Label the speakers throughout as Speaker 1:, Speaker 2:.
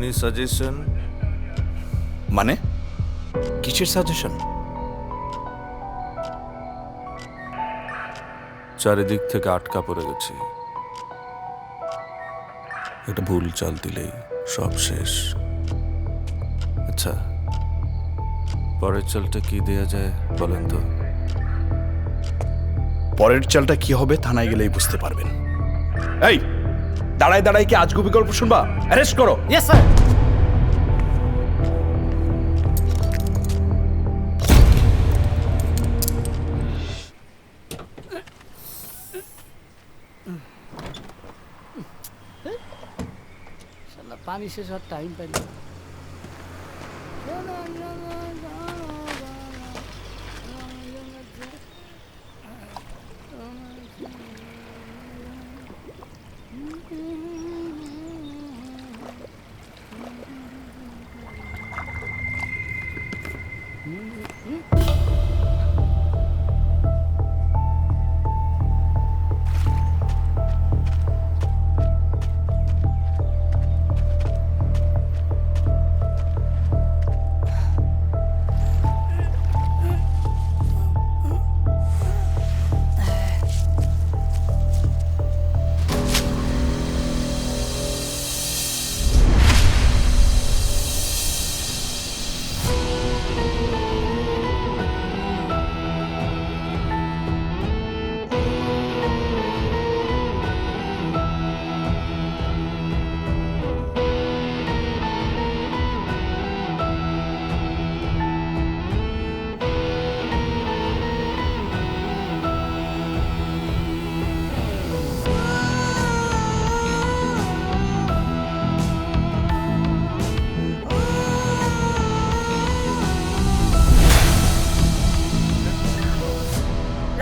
Speaker 1: Any suggestion?
Speaker 2: মানে কিসের suggestion?
Speaker 1: চারিদিক থেকে আটকা পড়ে গেছি, একটা ভুল চাল দিলেই সব শেষ। আচ্ছা, পরের চালটা কি দেয়া যায় বলেন তো?
Speaker 2: পরের চালটা কি হবে থানায় গেলেই বুঝতে পারবেন। এই দাঁড়ায় দাঁড়ায় কি আজগুবি গল্প শুনবা? অ্যারেস্ট করো।
Speaker 3: Yes sir. পানি শেষ হওয়ার টাইম পাই না।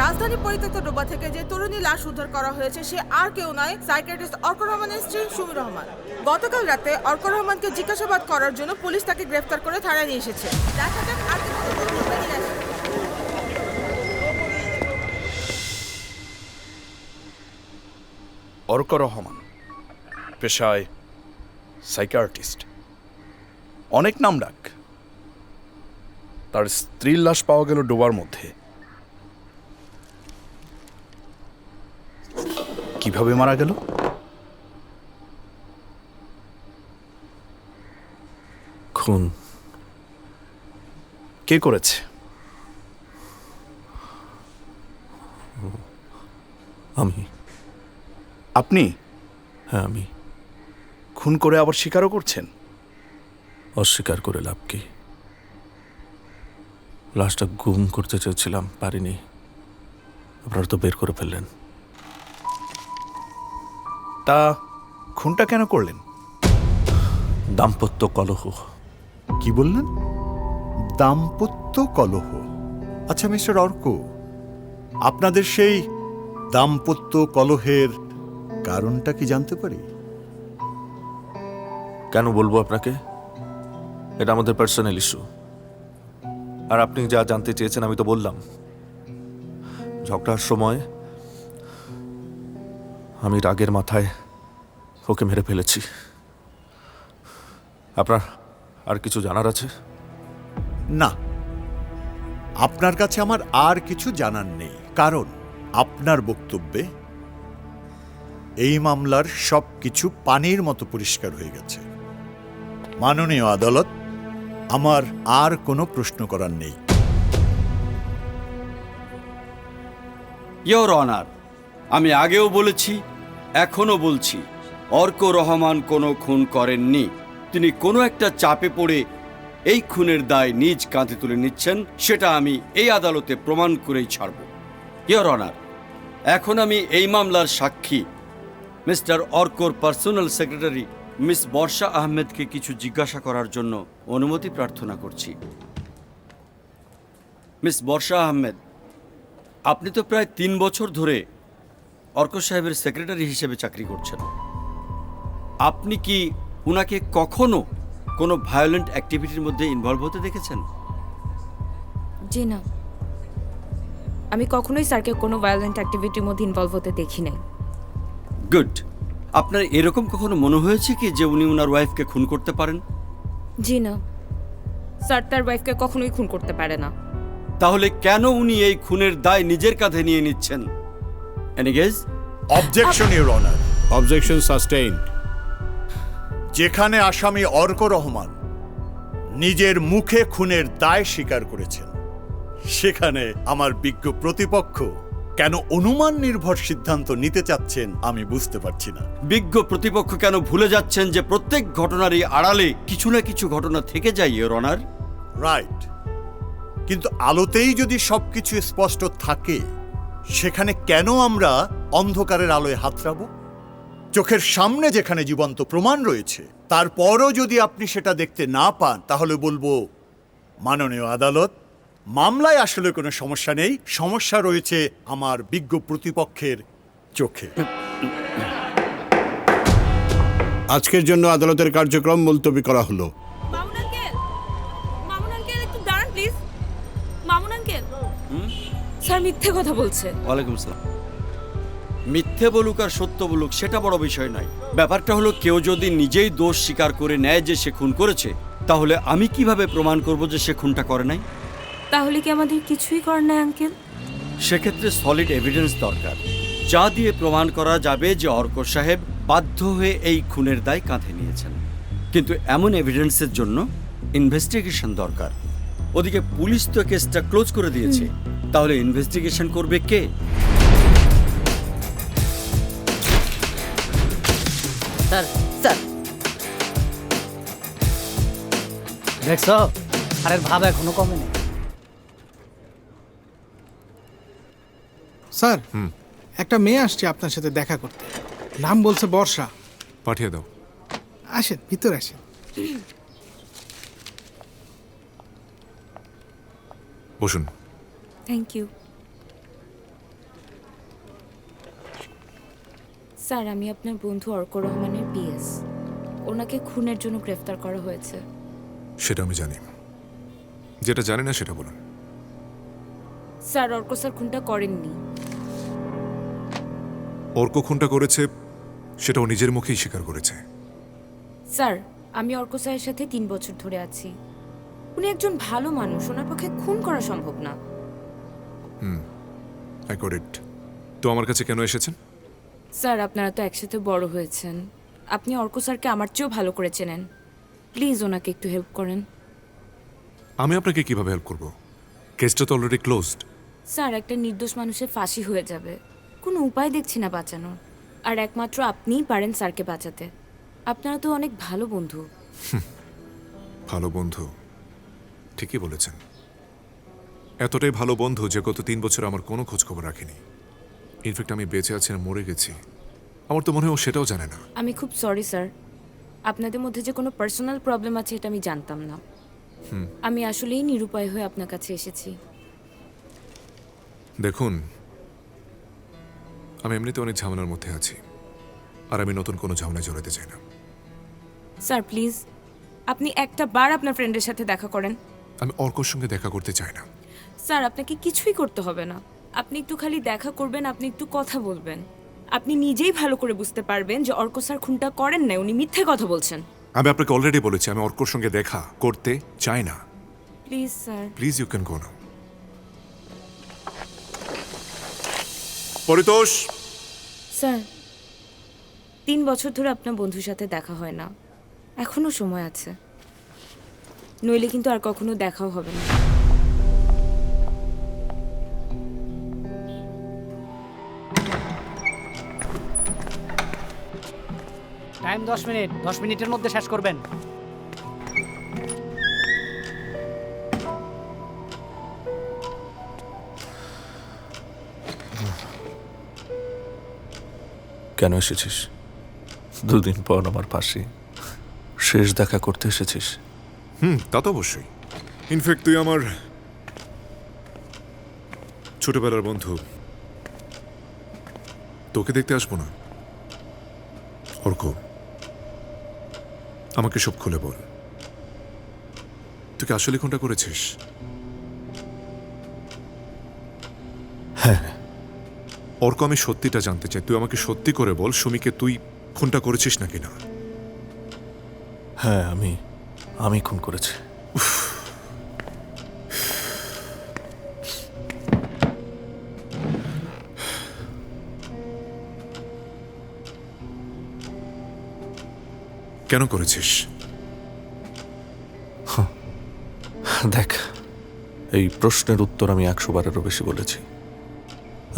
Speaker 4: রাজধানী পরিত্যক্ত ডোবা থেকে যে তরুণী লাশ উদ্ধার করা হয়েছে সে আর কেউ নয়, সাইকিয়াট্রিস্ট অর্ক রহমানের স্ত্রী সুমি রহমান। গতকাল রাতে অর্ক রহমানকে জিজ্ঞাসাবাদ করার জন্য পুলিশ তাকে গ্রেফতার করে থানায় নিয়ে এসেছে। দেখা যাক আর কি নতুন তথ্য বেরিয়ে আসে।
Speaker 2: অর্ক রহমান পেশায় সাইকিয়াট্রিস্ট, অনেক নাম ডাক। তার স্ত্রীর লাশ পাওয়া গেল ডোবার মধ্যে। কিভাবে মারা গেল?
Speaker 1: খুন।
Speaker 2: কে করেছে?
Speaker 1: আমি।
Speaker 2: আপনি?
Speaker 1: হ্যাঁ আমি।
Speaker 2: খুন করে আবার স্বীকারও করছেন?
Speaker 1: অস্বীকার করে লাভ কি? লাশটা গুম করতে চেয়েছিলাম, পারিনি। আপনারা তো বের করে ফেললেন।
Speaker 2: তা খুনটা কেন করলেন?
Speaker 1: দাম্পত্য কলহ।
Speaker 5: কি বললেন? দাম্পত্য কলহ। আচ্ছা মিস্টার অর্ক, আপনাদের সেই দাম্পত্য কলহের কারণটা কি জানতে পারি?
Speaker 1: কেন বলবো আপনাকে? এটা আমাদের পার্সোনাল ইস্যু। আর আপনি যা জানতে চেয়েছেন আমি তো বললাম। ঝগড়ার সময় আমি রাগের মাথায় ওকে মেরে ফেলেছি। আপনার আর কিছু জানার আছে?
Speaker 5: না, আপনার কাছে আমার আর কিছু জানার নেই, কারণ আপনার বক্তব্যে এই মামলার সবকিছু পানির মতো পরিষ্কার হয়ে গেছে। মাননীয় আদালত, আমার আর কোনো প্রশ্ন করার নেই।
Speaker 6: ইয়োর অনার, আমি আগেও বলেছি, এখনো বলছি, অর্ক রহমান কোনো খুন করেননি। তিনি কোনো একটা চাপে পড়ে এই খুনের দায় নিজ কাঁধে তুলে নিচ্ছেন, সেটা আমি এই আদালতে প্রমাণ করেই ছাড়ব। ইয়োর অনার, এখন আমি এই মামলার সাক্ষী মিস্টার অর্কর পার্সোনাল সেক্রেটারি মিস বর্ষা আহমেদকে কিছু জিজ্ঞাসা করার জন্য অনুমতি প্রার্থনা করছি। মিস বর্ষা আহমেদ, আপনি তো প্রায় 3 বছর ধরে অর্ক সাহেবের সেক্রেটারি হিসেবে চাকরি করছেন। আপনি কি উনাকে কখনো কোনো ভায়োলেন্ট অ্যাক্টিভিটির মধ্যে ইনভলভ হতে দেখেছেন?
Speaker 7: জি না, আমি কখনোই স্যারকে কোনো ভায়োলেন্ট অ্যাক্টিভিটির মধ্যে ইনভলভ হতে দেখি নাই।
Speaker 6: গুড। আপনার এরকম কখনো মনে হয়েছে কি যে উনি ওনার ওয়াইফকে খুন করতে পারেন?
Speaker 7: জি না।
Speaker 8: স্যার তার ওয়াইফকে কখনোই খুন করতে পারে না।
Speaker 6: তাহলে কেন উনি এই খুনের দায় নিজের কাঁধে নিয়ে নিচ্ছেন? Any guess?
Speaker 5: Objection your honour.
Speaker 9: Objection sustained.
Speaker 5: যেখানে আসামি অর্ক রহমান নিজের মুখে খুনের দায় স্বীকার করেছেন, সেখানে আমার বিজ্ঞ প্রতিপক্ষ কেন অনুমান নির্ভর সিদ্ধান্ত নিতে চাচ্ছেন আমি বুঝতে পারছি না।
Speaker 6: বিজ্ঞ প্রতিপক্ষ কেন ভুলে যাচ্ছেন যে প্রত্যেক ঘটনারই আড়ালে কিছু না কিছু ঘটনা থেকে যায়, ইওর অনার?
Speaker 5: রাইট, কিন্তু আলোতেই যদি সবকিছু স্পষ্ট থাকে, সেখানে কেন আমরা অন্ধকারের আলোয় হাতড়াবো? চোখের সামনে যেখানে জীবন্ত প্রমাণ রয়েছে, তারপরও যদি আপনি সেটা দেখতে না পান, তাহলে বলবো মাননীয় আদালত, মামলায় আসলে কোনো সমস্যা নেই, সমস্যা রয়েছে আমার বিজ্ঞ প্রতিপক্ষের চোখে।
Speaker 9: আজকের জন্য আদালতের কার্যক্রম মুলতবি করা হলো।
Speaker 8: মামুন আঙ্কেল, মামুন আঙ্কেল একটু দাঁড়ান প্লিজ। মামুন আঙ্কেল, স্যার মিথ্যে কথা বলছে।
Speaker 6: ওয়ালাইকুম আসসালাম। মিথ্যে বলুক আর সত্য বলুক সেটা বড় বিষয় নয়। ব্যাপারটা হলো, কেউ যদি নিজেই দোষ স্বীকার করে নেয় যে সে খুন করেছে, তাহলে আমি কিভাবে প্রমাণ করব যে সে খুনটা করে নাই?
Speaker 8: তাহলে কি আমাদের কিছুই করার নাই আঙ্কেল?
Speaker 6: সেক্ষেত্রে সলিড এভিডেন্স দরকার, যা দিয়ে প্রমাণ করা যাবে যে অর্ক সাহেব বাধ্য হয়ে এই খুনের দায় কাঁধে নিয়েছেন। কিন্তু এমন এভিডেন্সের জন্য ইনভেস্টিগেশন দরকার। ওদিকে পুলিশ তো কেসটা ক্লোজ করে দিয়েছে, তাহলে ইনভেস্টিগেশন করবে কে?
Speaker 3: স্যার স্যার দেখছো আরে ভাব এখনো কমেনি।
Speaker 10: স্যার একটা মেয়ে আসছে আপনার সাথে দেখা করতে, নাম বলছে বর্ষা।
Speaker 11: পাঠিয়ে দাও।
Speaker 10: আসেন ভিতরে আসেন।
Speaker 11: বসুন।
Speaker 7: Thank you. স্যার আমি আপনার বন্ধু অর্ক রহমানের পিএস। ওনাকে খুনের জন্য গ্রেফতার করা হয়েছে।
Speaker 11: সেটা আমি জানি, যেটা জানি না সেটা বলুন।
Speaker 7: স্যার অর্ক স্যার খুনটা করেননি।
Speaker 11: অর্ক খুনটা করেছে সেটা ও নিজের মুখেই স্বীকার করেছে।
Speaker 7: স্যার আমি অর্ক স্যারের সাথে 3 বছর ধরে আছি। উনি একজন ভালো মানুষ, ওনার পক্ষে খুন করা সম্ভব না।
Speaker 11: I got it. তো আমার কাছে কেন এসেছেন?
Speaker 7: স্যার আপনারা তো একসাথে বড় হয়েছেন, আপনি অর্ক স্যারকে আমার চেয়েও ভালো করে চেনেন। প্লিজ ওনাকে একটু হেল্প করেন।
Speaker 11: আমি আপনাকে কিভাবে হেল্প করব? কেসটা তো অলরেডি ক্লোজড।
Speaker 7: স্যার একটা নির্দোষ মানুষের ফাঁসি হয়ে যাবে, কোনো উপায় দেখছি না বাঁচানোর। আর একমাত্র আপনিই পারেন স্যারকে বাঁচাতে। আপনারা তো অনেক ভালো বন্ধু।
Speaker 11: ভালো বন্ধু? ঠিকই বলেছেন। এতটাই ভালো বন্ধু যে গত 3 বছর আমার কোনো খোঁজ খবর রাখেনি। ইনফ্যাক্ট আমি বেঁচে আছি না মরে গেছি, আমার তো মনে হয় ও সেটাও জানে না।
Speaker 7: আমি খুব সরি স্যার, আপনাদের মধ্যে যে কোনো পার্সোনাল প্রবলেম আছে এটা আমি জানতাম না। আমি আসলেই নিরুপায় হয়ে আপনার কাছে এসেছি।
Speaker 11: দেখুন, আমি এমনিতে অনেক ঝামেলার মধ্যে আছি, আর আমি নতুন কোনো ঝামেলায় জড়াতে চাই না।
Speaker 7: স্যার প্লিজ আপনি একটা বার আপনার ফ্রেন্ডের সাথে দেখা করেন।
Speaker 11: আমি অর্কর সঙ্গে দেখা করতে চাই না।
Speaker 7: স্যার আপনাকে কিছুই করতে হবে না, আপনি একটু খালি দেখা করবেন, আপনি একটু কথা বলবেন। আপনি নিজেই ভালো করে বুঝতে পারবেন যে অর্ক স্যার খুনটা করেন না, উনি মিথ্যে কথা বলছেন।
Speaker 11: আমি আপনাকে অলরেডি বলেছি আমি অর্কর সঙ্গে দেখা করতে চাই না।
Speaker 7: Please sir.
Speaker 11: Please you can go now. Paritosh.
Speaker 7: Sir 3 বছর ধরে আপনার বন্ধুর সাথে দেখা হয় না, এখনো সময় আছে, নইলে কিন্তু আর কখনো দেখাও হবে না।
Speaker 3: টাইম 10 মিনিট, 10 মিনিটের মধ্যে শেষ করবেন।
Speaker 1: কেন এসেছিস? 2 দিন পর আমার ফাঁসি, শেষ দেখা করতে এসেছিস?
Speaker 11: তা তো অবশ্যই। ইনফ্যাক্ট তুই আমার ছোটবেলার বন্ধু, তোকে দেখতে আসবো না? অর্ক, আমাকে সব খুলে বল, তুই কি আসলে কোনটা করেছিস?
Speaker 1: হ্যাঁ।
Speaker 11: অর্ক, আমি সত্যিটা জানতে চাই। তুই আমাকে সত্যি করে বল, সুমিকে তুই খুনটা করেছিস নাকি না?
Speaker 1: হ্যাঁ, আমি খুন করেছি।
Speaker 11: কেন করেছিস?
Speaker 1: দেখ, এই প্রশ্নের উত্তর আমি 100 বারেরও বেশি বলেছি।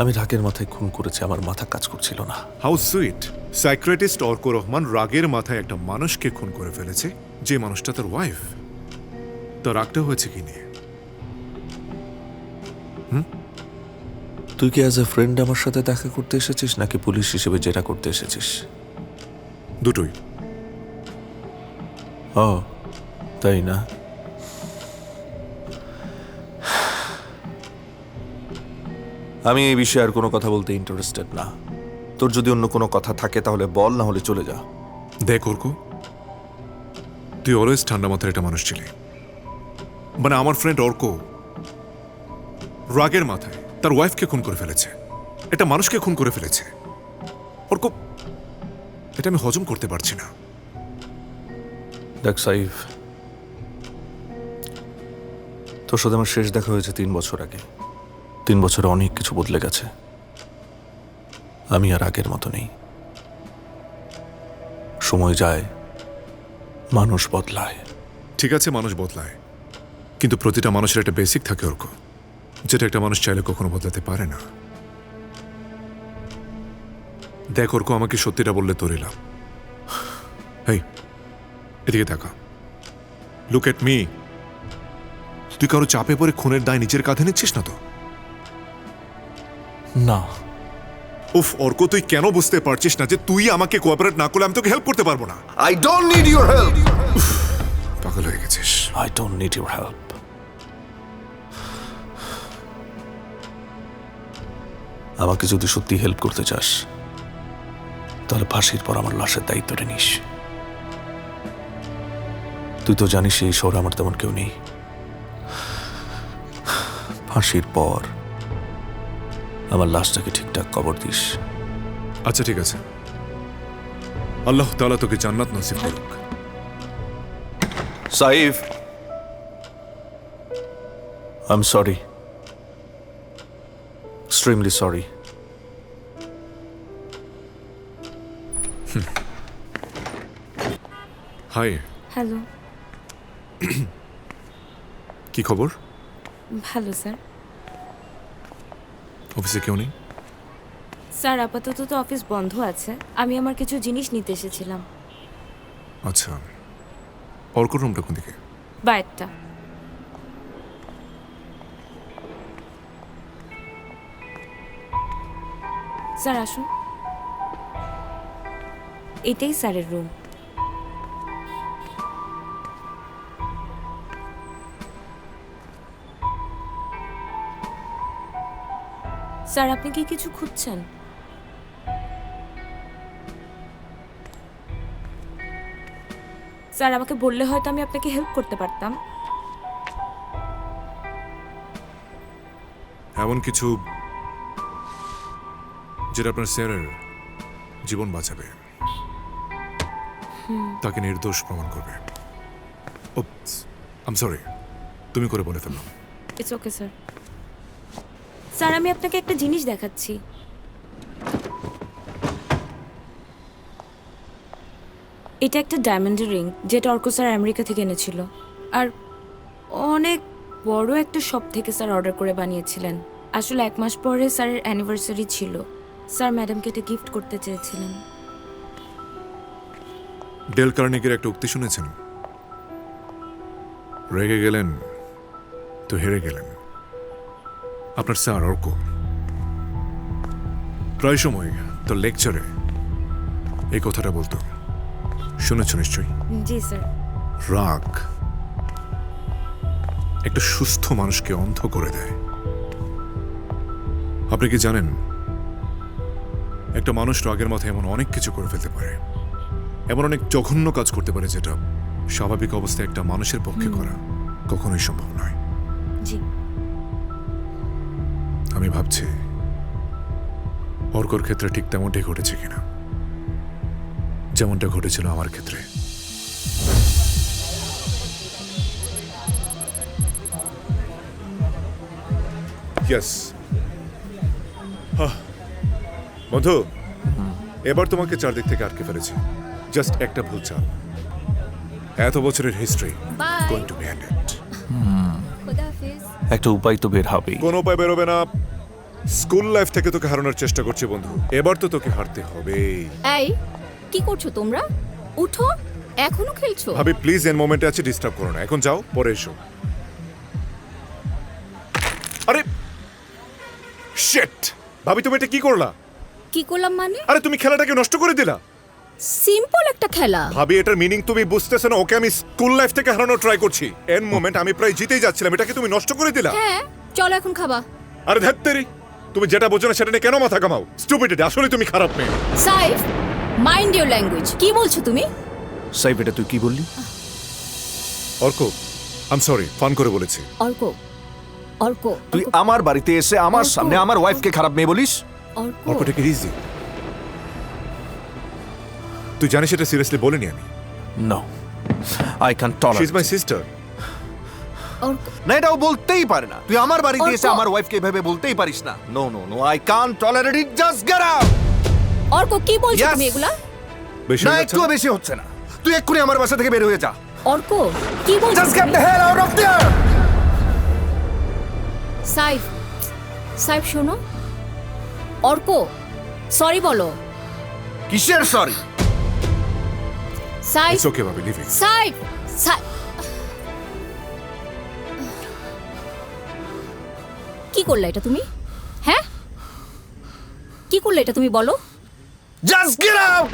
Speaker 1: আমি রাগের মাথায় খুন করেছি, আমার মাথা কাজ করছিল না।
Speaker 11: How sweet! Psychiatrist Arko Rahman রাগের মাথায় একটা মানুষকে খুন করে ফেলেছে, যে মানুষটা তার ওয়াইফ। তার রাগটা হয়েছে কি নিয়ে?
Speaker 1: তুই কি অ্যাজ এ ফ্রেন্ড আমার সাথে দেখা করতে এসেছিস, নাকি পুলিশ হিসেবে জেরা করতে এসেছিস?
Speaker 11: দুটোই।
Speaker 1: ও তাই না? আমি এই বিষয়ে আর কোনো কথা বলতে ইন্টারেস্টেড না। তোর যদি অন্য কোনো কথা থাকে তাহলে বল, না হলে চলে যা।
Speaker 11: দেখ অর্ক, তুই অলওয়েজ ঠান্ডা মাথার একটা মানুষ ছিলি। মানে আমার ফ্রেন্ড অর্ক রাগের মাথায় তার ওয়াইফকে খুন করে ফেলেছে, একটা মানুষকে খুন করে ফেলেছে। অর্ক, এটা আমি হজম করতে পারছি না।
Speaker 1: দেখ সাইফ, তোর সাথে আমার শেষ দেখা হয়েছে 3 বছর আগে। 3 বছরে অনেক কিছু বদলে গেছে। আমি আর আগের মতো নেই। সময় যায়, মানুষ বদলায়।
Speaker 11: ঠিক আছে, মানুষ বদলায়, কিন্তু প্রতিটা মানুষের একটা বেসিক থাকে অর্ক, যেটা একটা মানুষ চাইলে কখনো বদলাতে পারে না। দেখ অর্ক, আমাকে সত্যিটা বললে তোর এলাম। হেই, এদিকে দেখা। Look at me. তুই কারো চাপে পড়ে খুনের দায় নিজের কাঁধে নিচ্ছিস না তো?
Speaker 1: না।
Speaker 11: উফ অর্ক, তুই কেন বুঝতে পারছিস না যে তুই আমাকে কোঅপারেট না করলে আমি তোকে হেল্প করতে পারবো না?
Speaker 2: I don't need your help.
Speaker 11: পাগল হয়ে গেছিস।
Speaker 1: I don't need your help. আমাকে যদি সত্যি হেল্প করতে চাস, তাহলে ফাঁসির পর আমার লাশের দায়িত্বটা নিস। তুই তো জানিস এই শহরে আমার তেমন কেউ নেই। ফাঁসির পর আমার লাশটাকে ঠিকঠাক কবর দিস।
Speaker 11: আচ্ছা ঠিক আছে, আল্লাহ তাআলা তোকে জান্নাত নসিব করুক।
Speaker 1: Saif, I'm sorry. Extremely sorry.
Speaker 11: Hi.
Speaker 7: Hello.
Speaker 11: কি খবর?
Speaker 7: ভালো স্যার।
Speaker 11: অফিসে কেউ নেই?
Speaker 7: স্যার আপাতত তো অফিস বন্ধ আছে, আমি আমার কিছু জিনিস নিতে এসেছিলাম।
Speaker 11: আচ্ছা, অর্কর রুমটা কোন দিকে?
Speaker 7: বাইরটা। স্যার আসুন, এটাই স্যারের রুম। স্যার আপনি কি কিছু খুঁজছেন? স্যার আমাকে বললে হয়তো আমি আপনাকে হেল্প করতে পারতাম।
Speaker 11: এমন কিছু যেটা আপনার স্যারের জীবন বাঁচাবে, তাকে নির্দোষ প্রমাণ করবে। আই এম সরি, তুমি করে বলে ফেললাম।
Speaker 7: It's okay sir. স্যার আমি আপনাকে একটা জিনিস দেখাচ্ছি। এটা একটা ডায়মন্ডের রিং, যেটা অর্ক স্যার আমেরিকা থেকে এনেছিল, আর অনেক বড় একটা শপ থেকে স্যার অর্ডার করে বানিয়েছিলেন। আসলে 1 মাস পরে স্যারের অ্যানিভার্সারি ছিল, স্যার ম্যাডামকে এটা গিফট করতে চেয়েছিলেন।
Speaker 11: ডেল কার্নেগির একটা উক্তি শুনেছেন? রেগে গেলেন তো হেরে গেলেন। আপনার স্যার অর্ক প্রায় সময় তো লেকচারে এই কথাটা বলতো, শুনেছ নিশ্চয়ই?
Speaker 7: জি স্যার।
Speaker 11: রাগ একটা সুস্থ মানুষকে অন্ধ করে দেয়। আপনি কি জানেন, একটা মানুষ রাগের মাথায় এমন অনেক কিছু করে ফেলতে পারে, এমন অনেক জঘন্য কাজ করতে পারে যেটা স্বাভাবিক অবস্থায় একটা মানুষের পক্ষে করা কখনোই সম্ভব নয়।
Speaker 7: জি।
Speaker 11: আমি ভাবছি অর্কর ক্ষেত্রে ঠিক তেমনটাই ঘটেছে কিনা। যেমনটা ঘটেছিল আমার ক্ষেত্রে। ইয়েস বন্ধু, এবার তোমাকে চারদিক থেকে আটকে ফেলেছি। জাস্ট একটা ভুল চাল, এত বছরের history going to B ended.
Speaker 1: একটা উপায় তো বের হবেই।
Speaker 11: কোনো উপায় বেরোবে না। স্কুল লাইফ থেকে তোকে হারানোর চেষ্টা করছি বন্ধু, এবার তো তোকে হারতে হবে।
Speaker 8: এই কি করছো তোমরা? উঠো, এখনো খেলছো?
Speaker 11: ভাবি প্লিজ, এন মোমেন্টে আছে, ডিস্টার্ব করো না। এখন যাও, পরে এসো। আরে শিট, ভাবি তুমি এটা কি করলা?
Speaker 8: কি করলাম মানে?
Speaker 11: আরে তুমি খেলাটাকে নষ্ট করে দিলা।
Speaker 8: সিম্পল একটা খেলা।
Speaker 11: ভাবি এটার মিনিং তুমি বুঝতেছো না? ওকে আমি স্কুল লাইফ থেকে হারানোর ট্রাই করছি, এন মোমেন্ট আমি প্রায় জিতেই যাচ্ছিলাম, এটাকে তুমি নষ্ট করে দিলা।
Speaker 8: হ্যাঁ, চলো এখন খাবা।
Speaker 11: আরে ধ্যাত্তেরি, তুমি যেটা বোঝো না সেটা নিয়ে কেন মাথা কামাও? স্টুপিড, আসলে তুমি খারাপ মেয়ে।
Speaker 8: Saif, mind your language. কি বলছো তুমি?
Speaker 1: সাইফ, এটা তুই কি বললি?
Speaker 11: Arko, I am sorry, fun করে বলেছি।
Speaker 8: অর্ক, অর্ক,
Speaker 1: তুই আমার বাড়িতে এসে আমার সামনে আমার ওয়াইফকে খারাপ মেয়ে বলিস?
Speaker 11: Arko, take it easy. তুই জানিস এটা সিরিয়াসলি বলিনি আমি।
Speaker 1: No, I can tolerate.
Speaker 11: She is my sister.
Speaker 1: না, এটাও বলতেই পারে না। তুই আমার বাড়িতে এসে আমার ওয়াইফকে এভাবে বলতেই পারিস না। No no no, I can tolerate it, just get out.
Speaker 8: Arko, কি বলছো তুমি এগুলা?
Speaker 11: বেশি
Speaker 1: না,
Speaker 11: হয়ে
Speaker 1: একটু বেশি হচ্ছে না। তুই এক্ষুনি আমার বাসা থেকে বের হয়ে যা।
Speaker 8: অর্ক, কি বলছো?
Speaker 1: Just get the hell out of there.
Speaker 8: Saif, Saif শোনো। অর্ক, সরি বলো।
Speaker 1: কিসের সরি?
Speaker 8: সাইফ,
Speaker 11: ইটস ওকে ভাবি, লিভ ইট।
Speaker 8: সাইফ, সাইফ। কি করলে এটা তুমি? হ্যাঁ, কি করলে এটা তুমি বলো?
Speaker 1: Just get out.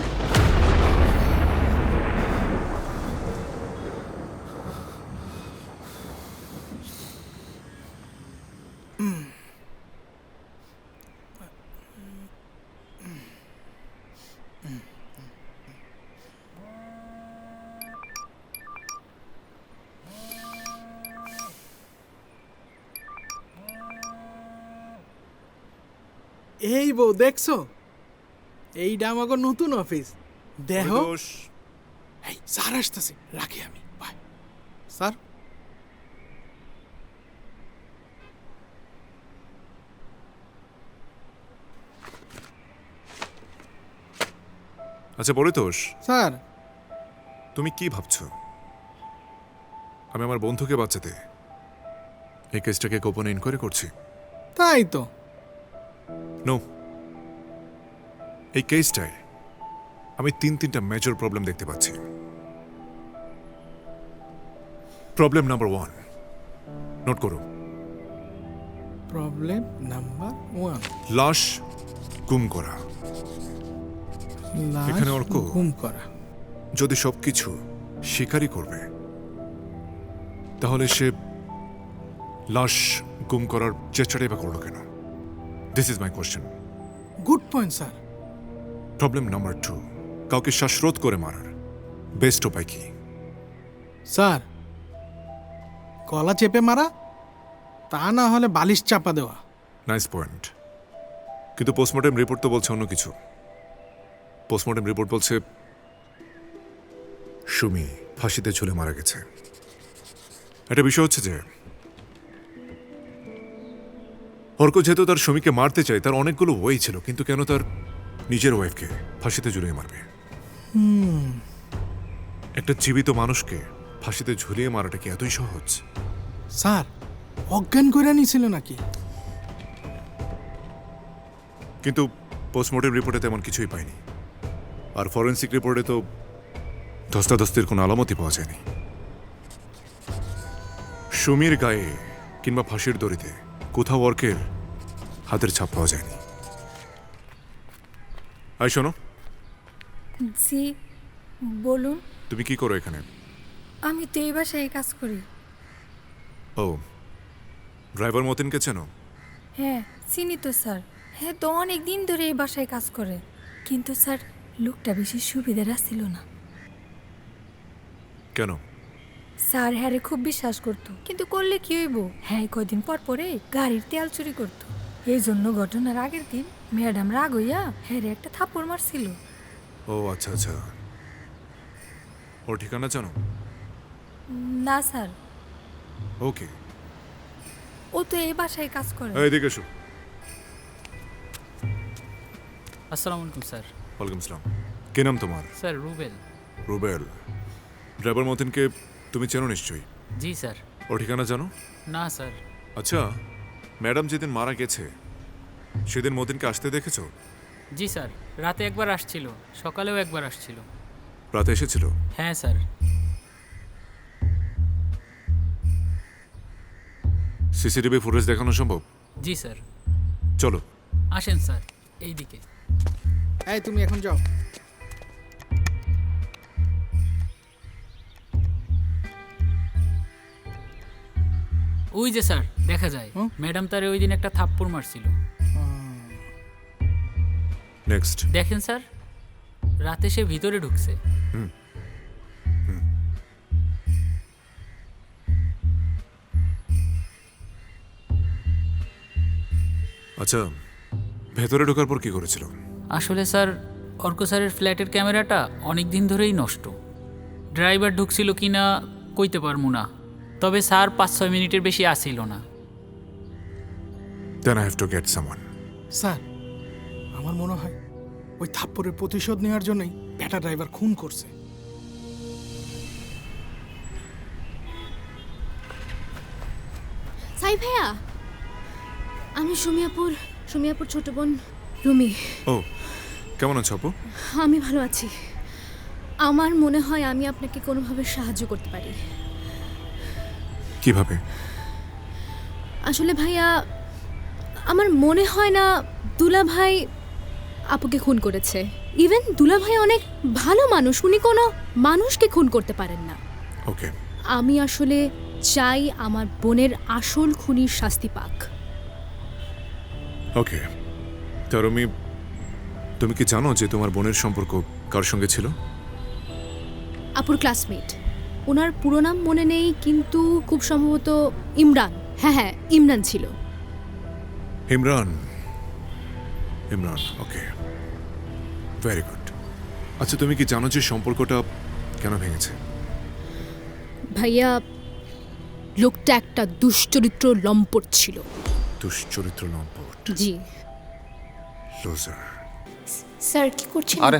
Speaker 10: এই বউ দেখছো, এইটা আমাকে নতুন অফিস। দেহ এই স্যার আসতেছে, রাখি আমি। Bye sir.
Speaker 11: আচ্ছা পরিতোষ,
Speaker 10: স্যার,
Speaker 11: তুমি কি ভাবছো? আমি আমার বন্ধুকে বাঁচাতে এই কেসটাকে গোপনে ইনকোয়ারি করছি?
Speaker 10: তাই তো।
Speaker 11: নো, এই কেসটায় আমি তিনটা মেজর প্রবলেম দেখতে পাচ্ছি। প্রবলেম নাম্বার 1, নোট করো।
Speaker 10: প্রবলেম নাম্বার 1,
Speaker 11: লাশ গুম করা। এখানে অর্ক
Speaker 10: গুম করা।
Speaker 11: যদি সবকিছু স্বীকারই করবে, তাহলে সে লাশ গুম করার চেষ্টাটাই বা করলো কেন? This is my question.
Speaker 10: Good point sir.
Speaker 11: Problem number 2, কাউকে শ্বাসরোধ করে মারার বেস্ট উপায় কি?
Speaker 10: স্যার, গলা চেপে মারা, তা না হলে বালিশ চাপা দেওয়া।
Speaker 11: নাইস পয়েন্ট, কিন্তু পোস্টমর্টেম রিপোর্ট তো বলছে অন্য কিছু। পোস্টমর্টেম রিপোর্ট বলছে সুমি ফাঁসিতে ঝুলে মারা গেছে। একটা বিষয় হচ্ছে যে অর্ক যেহেতু তার সুমিকে মারতে চায়, তার অনেকগুলো ওয়ে ছিল, কিন্তু কেন তার নিজের ওয়াইফকে ফাঁসিতে ঝুলিয়ে মারবে? একটা জীবিত মানুষকে ফাঁসিতে ঝুলিয়ে মারাটা কি এতই সহজ?
Speaker 10: স্যার, অজ্ঞান করে নিছিল নাকি?
Speaker 11: কিন্তু পোস্টমর্টেম রিপোর্টে তেমন কিছুই পাইনি, আর ফরেন্সিক রিপোর্টে তো ধস্তাধস্তির কোনো আলামতই পাওয়া যায়নি। সুমির গায়ে কিংবা ফাঁসির দড়িতে কোথাও অর্কের হাতের ছাপ পাওয়া যায়নি। আই শোনো,
Speaker 12: জি বলুন।
Speaker 11: তুমি কি করো এখানে?
Speaker 12: আমি তো এই বাসায় কাজ করি।
Speaker 11: ও, ড্রাইভার মতিনকে চেনো?
Speaker 12: হ্যাঁ চিনি তো স্যার। হ্যাঁ তো অনেক দিন ধরে এই বাসায় কাজ করে, কিন্তু স্যার লোকটা বেশি সুবিধার ছিল না।
Speaker 11: কেন?
Speaker 12: স্যার হ্যারে খুব বিশ্বাস করতো, কিন্তু করলে কি হইব, হ্যাঁ কয়দিন পর পরে গাড়ির তেল চুরি করতো। এই জন্য ঘটনার আগের দিন ম্যাডাম রাগ হইয়া হ্যারে একটা থাপ্পড় মারছিল।
Speaker 11: ও আচ্ছা আচ্ছা, ওর ঠিকানা জানো?
Speaker 12: না স্যার,
Speaker 11: ওকে,
Speaker 12: ও তো এই বাসায় কাজ করে।
Speaker 11: এদিকে এসো।
Speaker 3: আসসালামু আলাইকুম স্যার।
Speaker 11: ওয়ালাইকুম আসসালাম। কি নাম তোমার?
Speaker 3: স্যার রুবেল।
Speaker 11: রুবেল। ড্রাইভার মতিনকে তুমি চেনো নিশ্চয়ই?
Speaker 3: জি স্যার।
Speaker 11: ওর ঠিকানা জানো?
Speaker 3: না স্যার।
Speaker 11: আচ্ছা, ম্যাডাম যেদিন মারা গেছে সেদিন মতিনকে আসতে দেখেছো?
Speaker 3: জি স্যার, রাতে একবার আসছিল, সকালেও একবার আসছিল।
Speaker 11: রাতে এসেছিল?
Speaker 3: হ্যাঁ স্যার।
Speaker 11: সিসিটিভি ফুটেজ দেখানো সম্ভব?
Speaker 3: জি স্যার।
Speaker 11: চলো
Speaker 3: আসেন স্যার, এইদিকে।
Speaker 10: এই তুমি এখন যাও।
Speaker 3: ওই যে স্যার দেখা যায়, ম্যাডাম তারে ওই দিন একটা থাপ্পড় মারছিল।
Speaker 11: নেক্সট।
Speaker 3: দেখেন স্যার, রাতে সে ভিতরে ঢুকছে।
Speaker 11: আচ্ছা, ভেতরে ঢোকার পর কি করেছিল?
Speaker 3: আসলে স্যার, অর্ক স্যারের ফ্ল্যাটের ক্যামেরাটা অনেক দিন ধরেই নষ্ট। ড্রাইভার ঢুকছিল কি না কইতে পারবো না, তবে স্যার 5-6 মিনিটের বেশি আসিল না।
Speaker 11: Then I have to get someone.
Speaker 10: Sir, আমার মনে হয় ওই থাপ্পড়ের প্রতিশোধ নেওয়ার জন্যই ব্যাটা ড্রাইভার খুন করছে।
Speaker 13: সাই ভাইয়া, আমি সুমিয়াপুর ছোট বোন রুমি।
Speaker 11: ও, কেমন আছো আপু?
Speaker 13: আমি ভালো আছি। আমার মনে হয় আমি আপনাকে কোনোভাবে সাহায্য করতে পারি।
Speaker 11: কিভাবে?
Speaker 13: আসলে ভাইয়া, আমার মনে হয় না দুলা ভাই আপুকে খুন করেছে। ইভেন দুলা ভাই অনেক ভালো মানুষ, উনি কোনো মানুষকে খুন করতে পারেন না।
Speaker 11: ওকে।
Speaker 13: আমি আসলে চাই আমার বোনের আসল খুনির শাস্তি পাক।
Speaker 11: ওকে, তারমি, তুমি কি জানো যে তোমার বোনের সম্পর্ক কার সঙ্গে ছিল?
Speaker 13: আপুর ক্লাসমেট। ওনার পুরো নাম মনে নেই, কিন্তু খুব সম্ভবত ইমরান। হ্যাঁ, ইমরান ছিল।
Speaker 11: ইমরান। ইমরান, ওকে, ভেরি গুড। আচ্ছা, তুমি কি জানো যে সম্পর্কটা কেন ভেঙেছে?
Speaker 13: ভাইয়া, লোকটা একটা দুশ্চরিত্র লম্পট ছিল।
Speaker 11: দুশ্চরিত্র লম্পট?
Speaker 13: জি।
Speaker 11: লুজার।
Speaker 13: স্যার কি করছেন?
Speaker 14: আরে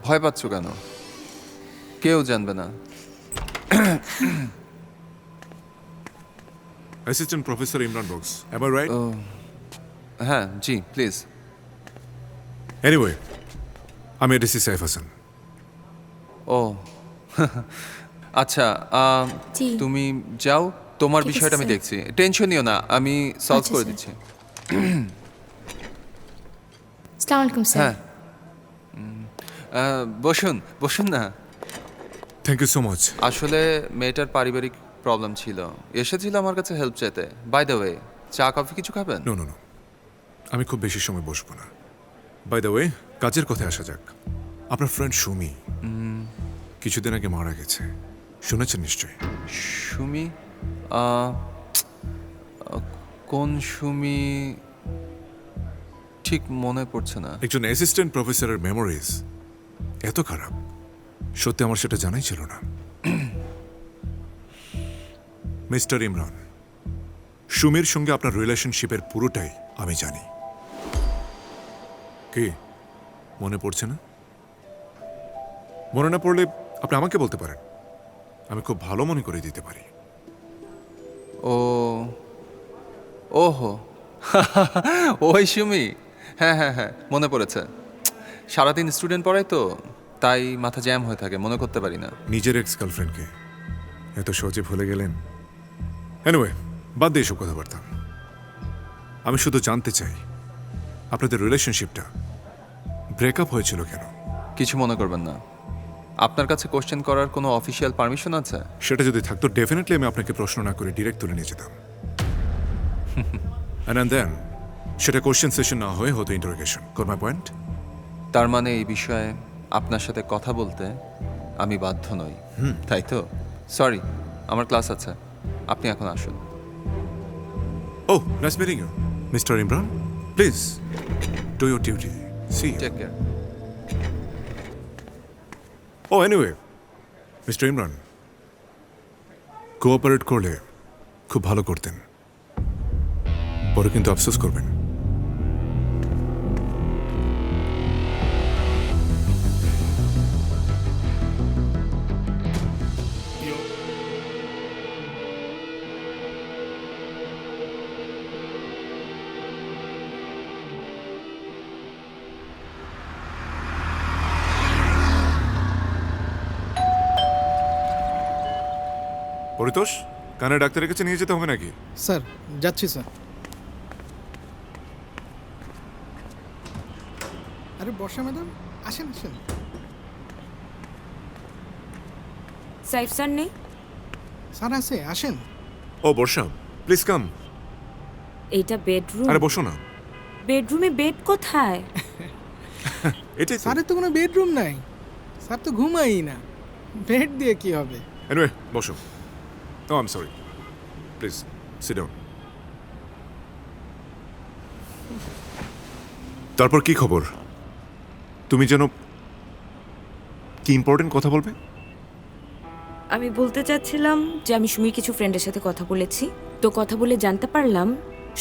Speaker 14: ভয় পাচ্ছ কেন? কেউ জানবে না।
Speaker 11: Assistant professor Imran Baksh, am I right?
Speaker 14: হ্যাঁ জি, প্লিজ।
Speaker 11: এনিওয়ে, আমি এডিসি সাইফ হাসান।
Speaker 14: ও আচ্ছা, তুমি যাও, তোমার বিষয়টা আমি দেখছি, টেনশন নিও না, আমি সলভ করে দিচ্ছি।
Speaker 13: আসসালামু আলাইকুম স্যার।
Speaker 14: হ্যাঁ, বসুন বসুন না।
Speaker 11: Thank you so much.
Speaker 14: আসলে মেয়েটার পারিবারিক প্রবলেম ছিল, এসেছিল আমার কাছে হেল্প চাইতে। বাই দ্য ওয়ে, চা কফি কিছু খাবেন?
Speaker 11: নো নো নো, আমি খুব বেশি সময় বসবো না। বাই দ্য ওয়ে, কাজের কথায় আসা যাক। আপনার ফ্রেন্ড সুমি কিছুদিন আগে মারা গেছে, শুনেছেন নিশ্চয়ই?
Speaker 14: সুমি? কোন সুমি ঠিক মনে পড়ছে না।
Speaker 11: একজন অ্যাসিস্ট্যান্ট প্রফেসরের মেমোরিজ এত খারাপ, সত্যি আমার সেটা জানাই ছিল না। মিস্টার ইমরান, সুমির সঙ্গে আপনার রিলেশনশিপের পুরোটাই আমি জানি। কি মনে পড়ছে না? মনে না পড়লে আপনি আমাকে বলতে পারেন, আমি খুব ভালো মনে করে দিতে পারি।
Speaker 14: ওহো, ওই সুমি, হ্যাঁ হ্যাঁ হ্যাঁ, মনে পড়েছে। সারাদিন স্টুডেন্ট পড়াই তো, তাই মাথা জ্যাম হয়ে থাকে, মনে করতে পারি না।
Speaker 11: নিজের এক্স গার্লফ্রেন্ডকে এত সহজে ভুলে গেলেন? এনিওয়ে, বাদ দিয়ে এসব কথাবার্তা। আমি শুধু জানতে চাই আপনাদের রিলেশনশিপটা ব্রেকআপ হয়েছিল কেন?
Speaker 14: কিছু মনে করবেন না। আপনার কাছে কোশ্চেন করার কোনো অফিসিয়াল পারমিশন আছে?
Speaker 11: সেটা যদি থাকতো ডেফিনেটলি আমি আপনাকে প্রশ্ন না করে ডিরেক্ট তুলে নিয়ে যেতাম। And then সেটা কোশ্চেন সেশন না হয়ে হতো ইন্টারোগেশন। Goat my point?
Speaker 14: তার মানে এই বিষয়ে আপনার সাথে কথা বলতে আমি বাধ্য নই, তাই তো? সরি, আমার ক্লাস আছে, আপনি এখন আসুন।
Speaker 11: Oh, nice meeting you, Mr. Imran. Please, do your duty. See you.
Speaker 14: Take care.
Speaker 11: Oh, anyway, mister Imran, cooperate করলে খুব ভালো করতেন, পরে কিন্তু আফসোস করবেন। পরিতোষ, কানে ডাক্তারের কাছে নিয়ে যেতে হবে নাকি?
Speaker 10: স্যার যাচ্ছি স্যার। আরে বর্ষা ম্যাডাম, আসেন আসেন।
Speaker 7: সাইফ স্যার নেই?
Speaker 10: স্যার আছে, আসেন।
Speaker 11: ও বর্ষা, প্লিজ কাম।
Speaker 7: এইটা বেডরুম?
Speaker 11: আরে বসো না।
Speaker 7: বেডরুমে বেড কোথায়?
Speaker 11: এটাই তো।
Speaker 10: স্যারের তো কোনো বেডরুম নাই, স্যার তো ঘুমাই না, বেড দিয়ে কি হবে?
Speaker 11: এনিওয়ে, বসো। Oh I am sorry, please sit down. তারপর কি খবর? তুমি যেন কি ইম্পর্টেন্ট কথা বলবে?
Speaker 7: আমি বলতে চাচ্ছিলাম যে আমি সুমির কিছু ফ্রেন্ডের সাথে কথা বলেছি, তো কথা বলে জানতে পারলাম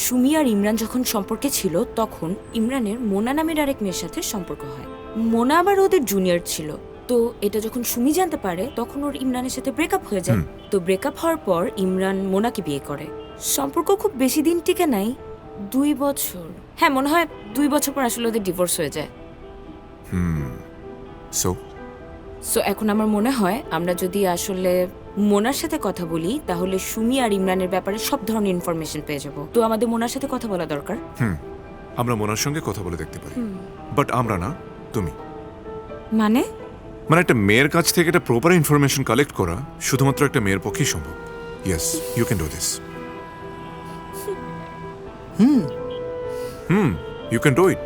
Speaker 7: সুমি আর ইমরান যখন সম্পর্কে ছিল তখন ইমরানের মোনা নামের আরেক মেয়ের সাথে সম্পর্ক হয়। মোনা আবার ওদের জুনিয়র ছিল। তো এটা যখন সুমি জানতে পারে তখন ওর ইমরানের সাথে ব্রেকআপ হয়ে যায়। তো ব্রেকআপ হওয়ার পর ইমরান মোনাকে বিয়ে করে। সম্পর্ক খুব বেশি দিন টিকে নাই, 2 বছর। হ্যাঁ, মনে হয় 2 বছর পর আসলে ওদের ডিভোর্স হয়ে যায়। সো এখন আমার মনে হয় আমরা যদি আসলে মোনার সাথে কথা বলি তাহলে সুমি আর ইমরানের ব্যাপারে সব ধরনের ইনফরমেশন পেয়ে যাব। তো আমাদের মোনার সাথে কথা বলা দরকার।
Speaker 11: আমরা মোনার সঙ্গে কথা বলে দেখতে পারি, বাট আমরা না, তুমি।
Speaker 7: মানে
Speaker 11: একটা মেয়ের কাছ থেকে একটা প্রপার ইনফরমেশন কালেক্ট করা শুধুমাত্র একটা মেয়ের পক্ষেই সম্ভব। Yes, you can do this. You can do it.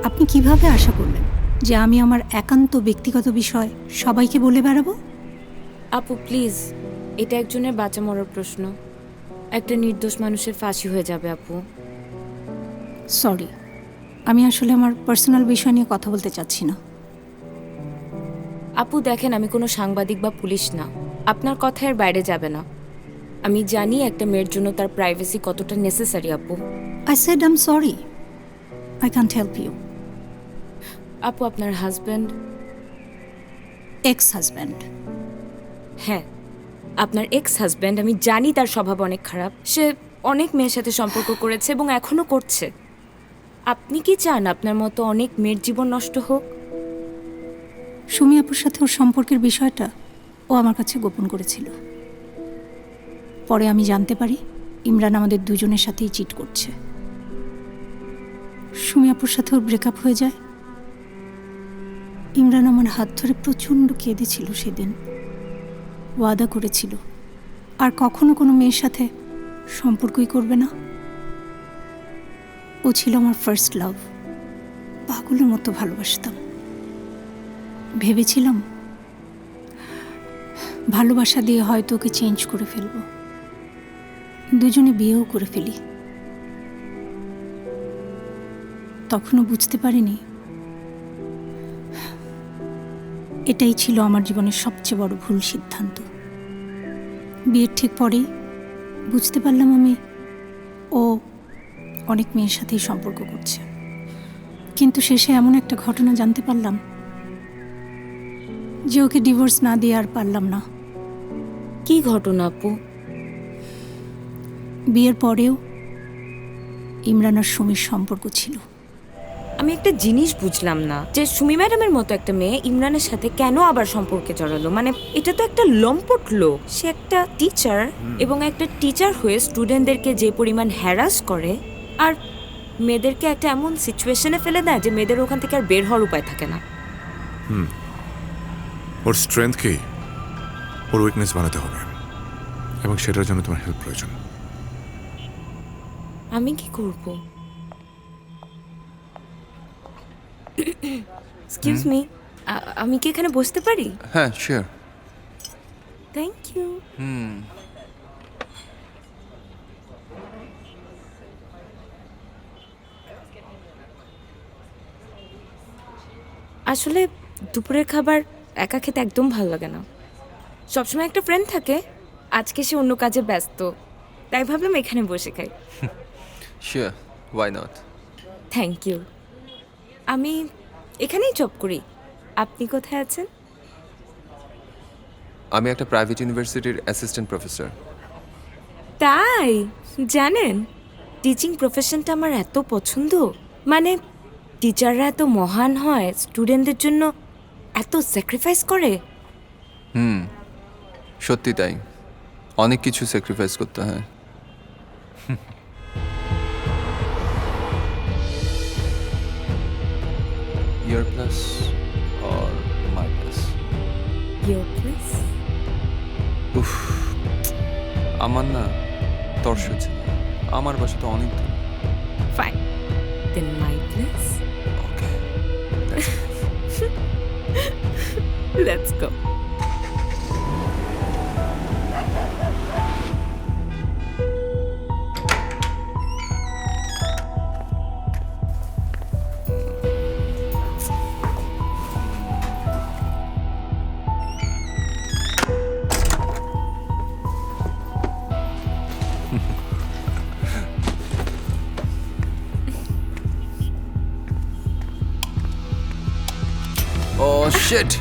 Speaker 15: আপনি কিভাবে আশা করলেন যে আমি আমার একান্ত ব্যক্তিগত বিষয় সবাইকে বলে বেড়াবো?
Speaker 7: আপু প্লিজ, এটা একজনের বাঁচা মরার প্রশ্ন। একটা নির্দোষ মানুষের ফাঁসি হয়ে যাবে আপু।
Speaker 15: সরি, আমি আসলে আমার পার্সোনাল বিষয় নিয়ে কথা বলতে চাচ্ছি না।
Speaker 7: আপু দেখেন, আমি কোনো সাংবাদিক বা পুলিশ না, আপনার কথা এর বাইরে যাবে না। আমি জানি একটা মেয়ের জন্য তার প্রাইভেসি কতটা নেসেসারি আপু।
Speaker 15: I said I am sorry, I can't help you.
Speaker 7: আপু আপনার হাজব্যান্ড?
Speaker 15: Ex husband.
Speaker 7: হ্যাঁ, আপনার এক্স হাজব্যান্ড, আমি জানি তার স্বভাব অনেক খারাপ। সে অনেক মেয়ের সাথে সম্পর্ক করেছে এবং এখনো করছে। আপনি কি চান আপনার মতো অনেক মেয়ের জীবন নষ্ট হোক?
Speaker 15: সুমি আপুর সাথে ওর সম্পর্কের বিষয়টা ও আমার কাছে গোপন করেছিল। পরে আমি জানতে পারি ইমরান আমাদের দুজনের সাথেই চিট করছে। সুমি আপুর সাথে ওর ব্রেকআপ হয়ে যায়। ইমরান আমার হাত ধরে প্রচণ্ড কেঁদেছিল সেদিন। ওয়াদা করেছিল আর কখনো কোনো মেয়ের সাথে সম্পর্কই করবে না। ও ছিল আমার ফার্স্ট লাভ, পাগলের মতো ভালোবাসতাম। ভেবেছিলাম ভালোবাসা দিয়ে হয়তো ওকে চেঞ্জ করে ফেলবো, দুজনে বিয়েও করে ফেলি। তখনও বুঝতে পারিনি এটাই ছিল আমার জীবনের সবচেয়ে বড় ভুল সিদ্ধান্ত। বিয়ের ঠিক পরেই বুঝতে পারলাম ও অনেক মেয়ের সাথেই সম্পর্ক করছে। কিন্তু শেষে এমন একটা ঘটনা জানতে পারলাম যে ওকে ডিভোর্স না দিয়ে আর পারলাম না।
Speaker 7: কি ঘটনা আপু?
Speaker 15: বিয়ের পরেও ইমরান আর সুমির সম্পর্ক ছিল।
Speaker 7: আমি একটা জিনিস বুঝলাম না যে সুমি ম্যাডামের মতো একটা মেয়ে ইমরানের সাথে কেন আবার সম্পর্কে জড়ালো। মানে এটা তো একটা লম্পট লোক। সে একটা টিচার এবং একটা টিচার হয়ে স্টুডেন্টদেরকে যে পরিমাণ হ্যারাস করে আর মেয়েদেরকে একটা এমন সিচুয়েশনে ফেলে দেয় যে মেয়েদের ওখান থেকে আর বের হওয়ার উপায় থাকে না।
Speaker 11: ওর স্ট্রেংথকেই ওর উইকনেস বানাতে হবে এবং সেটার জন্য তোমার হেল্প প্রয়োজন।
Speaker 7: আমি কি করব? এক্সকিউজ মি, আমি কি এখানে বসতে পারি?
Speaker 14: হ্যাঁ, শিওর।
Speaker 7: Thank you. আসলে দুপুরের খাবার একা খেতে একদম ভালো লাগে না। সবসময় একটা ফ্রেন্ড থাকে, আজকে সে অন্য কাজে ব্যস্ত, তাই ভাবলাম এখানে বসে খাই।
Speaker 14: Sure, why not.
Speaker 7: Thank you. আমি এখানেই জব করি। আপনি কোথায় আছেন?
Speaker 14: আমি একটা প্রাইভেট ইউনিভার্সিটির অ্যাসিস্ট্যান্ট প্রফেসর।
Speaker 7: তাই জানেন, টিচিং প্রফেশনটা আমার এত পছন্দ। মানে টিচাররা এত মহান হয়, স্টুডেন্টদের জন্য এত স্যাক্রিফাইস করে।
Speaker 14: সত্যি তাই, অনেক কিছু স্যাক্রিফাইস করতে হয়। Your plus or my plus?
Speaker 7: Your place?
Speaker 14: উফ, আমার না তর্স হচ্ছে না, আমার বাসা তো অনেক দূর।
Speaker 7: Fine. Then my place?
Speaker 14: Okay.
Speaker 7: Let's go.
Speaker 14: Oh shit!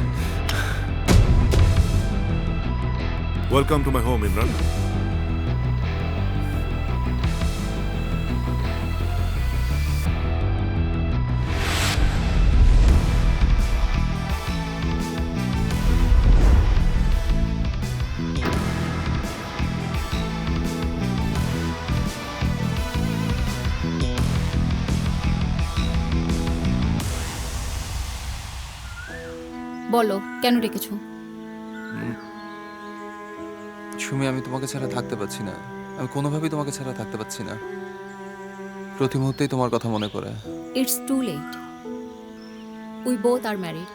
Speaker 11: Welcome to my home, Imran.
Speaker 13: বলো কেন ডেকেছো?
Speaker 14: সুমি, আমি তোমাকে ছাড়া থাকতে পারছি না। আমি কোনোভাবেই তোমাকে ছাড়া থাকতে পারছি না। প্রতি মুহূর্তেই তোমার কথা মনে পড়ে।
Speaker 13: It's too late, we both are married.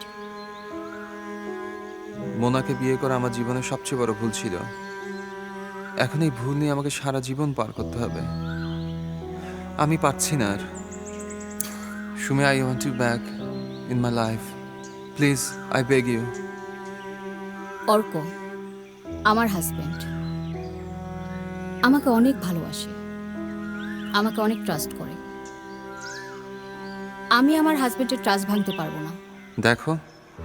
Speaker 14: মোনাকে বিয়ে করা আমার জীবনের সবচেয়ে বড় ভুল ছিল। এখন এই ভুল নিয়ে আমাকে সারা জীবন পার করতে হবে। আমি পারছি না আর। Sumi, I want you back in my life. Please, I beg you.
Speaker 13: Arka আমার হাজব্যান্ড, আমাকে অনেক ভালোবাসে, আমাকে অনেক ট্রাস্ট করে। আমি আমার হাজব্যান্ডের ট্রাস্ট ভাঙতে পারবো না।
Speaker 14: দেখো,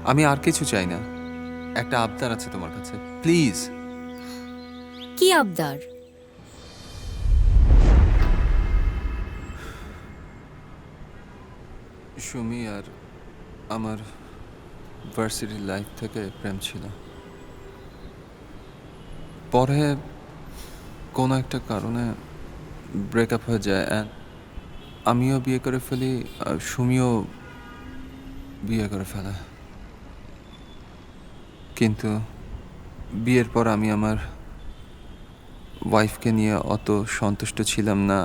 Speaker 14: আমি আর কিছু চাই না। একটা আবদার আছে তোমার কাছে, প্লিজ।
Speaker 13: কি আবদার?
Speaker 14: সুমি আর আমার ভার্সিটির লাইফ থেকে প্রেম ছিল। পরে কোনো একটা কারণে ব্রেকআপ হয়ে যায়, অ্যান্ড আমিও বিয়ে করে ফেলি, আর সুমিও বিয়ে করে ফেলে। কিন্তু বিয়ের পর আমি আমার ওয়াইফকে নিয়ে অত সন্তুষ্ট ছিলাম না,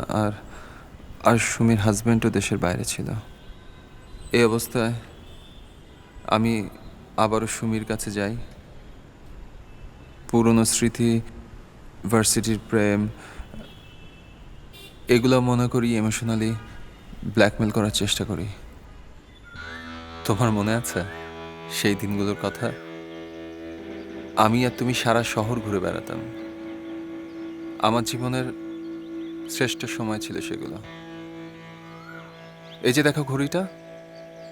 Speaker 14: আর সুমির হাজব্যান্ডও দেশের বাইরে ছিল। এই অবস্থায় আমি আবারও সুমির কাছে যাই। পুরনো স্মৃতি, ভার্সিটির প্রেম, এগুলো মনে করি, ইমোশনালি ব্ল্যাকমেল করার চেষ্টা করি। তোমার মনে আছে সেই দিনগুলোর কথা? আমি আর তুমি সারা শহর ঘুরে বেড়াতাম। আমার জীবনের শ্রেষ্ঠ সময় ছিল সেগুলো। এই যে দেখো ঘড়িটা,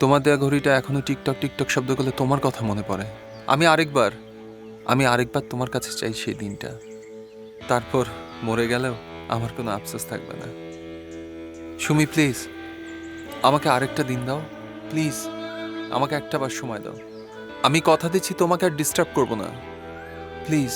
Speaker 14: তোমার দেয়া ঘড়িটা এখনো টিকটক টিকটক শব্দ করলে তোমার কথা মনে পড়ে। আমি আরেকবার তোমার কাছে চাই সেই দিনটা। তারপর মরে গেলেও আমার কোনো আফসোস থাকবে না। সুমি, প্লিজ আমাকে আরেকটা দিন দাও, প্লিজ আমাকে একটা বার সময় দাও। আমি কথা দিচ্ছি তোমাকে আর ডিস্টার্ব করবো না, প্লিজ।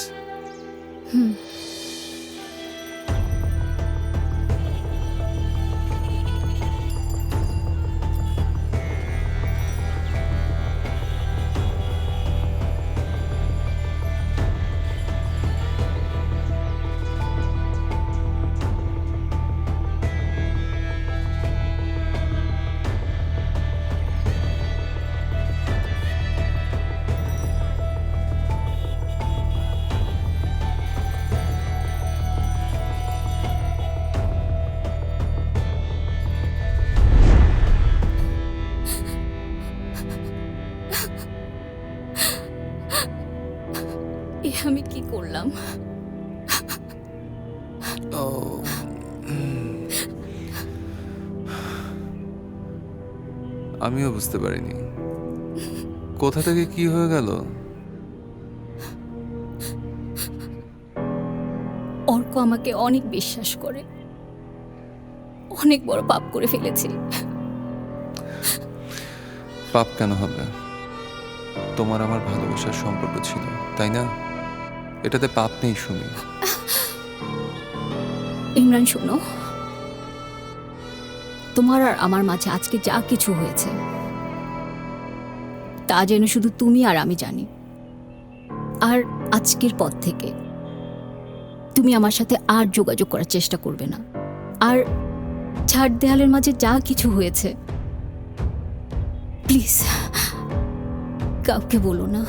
Speaker 13: আমি কি করলাম?
Speaker 14: ও আমিও বুঝতে পারিনি কোথা থেকে কি হয়ে গেল।
Speaker 13: অর্ক আমাকে অনেক বিশ্বাস করে, অনেক বড় পাপ করে ফেলেছি।
Speaker 14: পাপ কেন হবে? তোমার আমার ভালোবাসার সম্পর্ক ছিল, তাই না? এটাতে পাপ নেই শুনি।
Speaker 13: ইমরান শোনো, তোমার আর আমার মাঝে আজকে যা কিছু হয়েছে তা যেন শুধু তুমি আর আমি জানি। আর আজকের পর থেকে তুমি আমার সাথে আর যোগাযোগ করার চেষ্টা করবে না। আর চার দেয়ালের মাঝে যা কিছু হয়েছে প্লিজ কাউকে বলো না।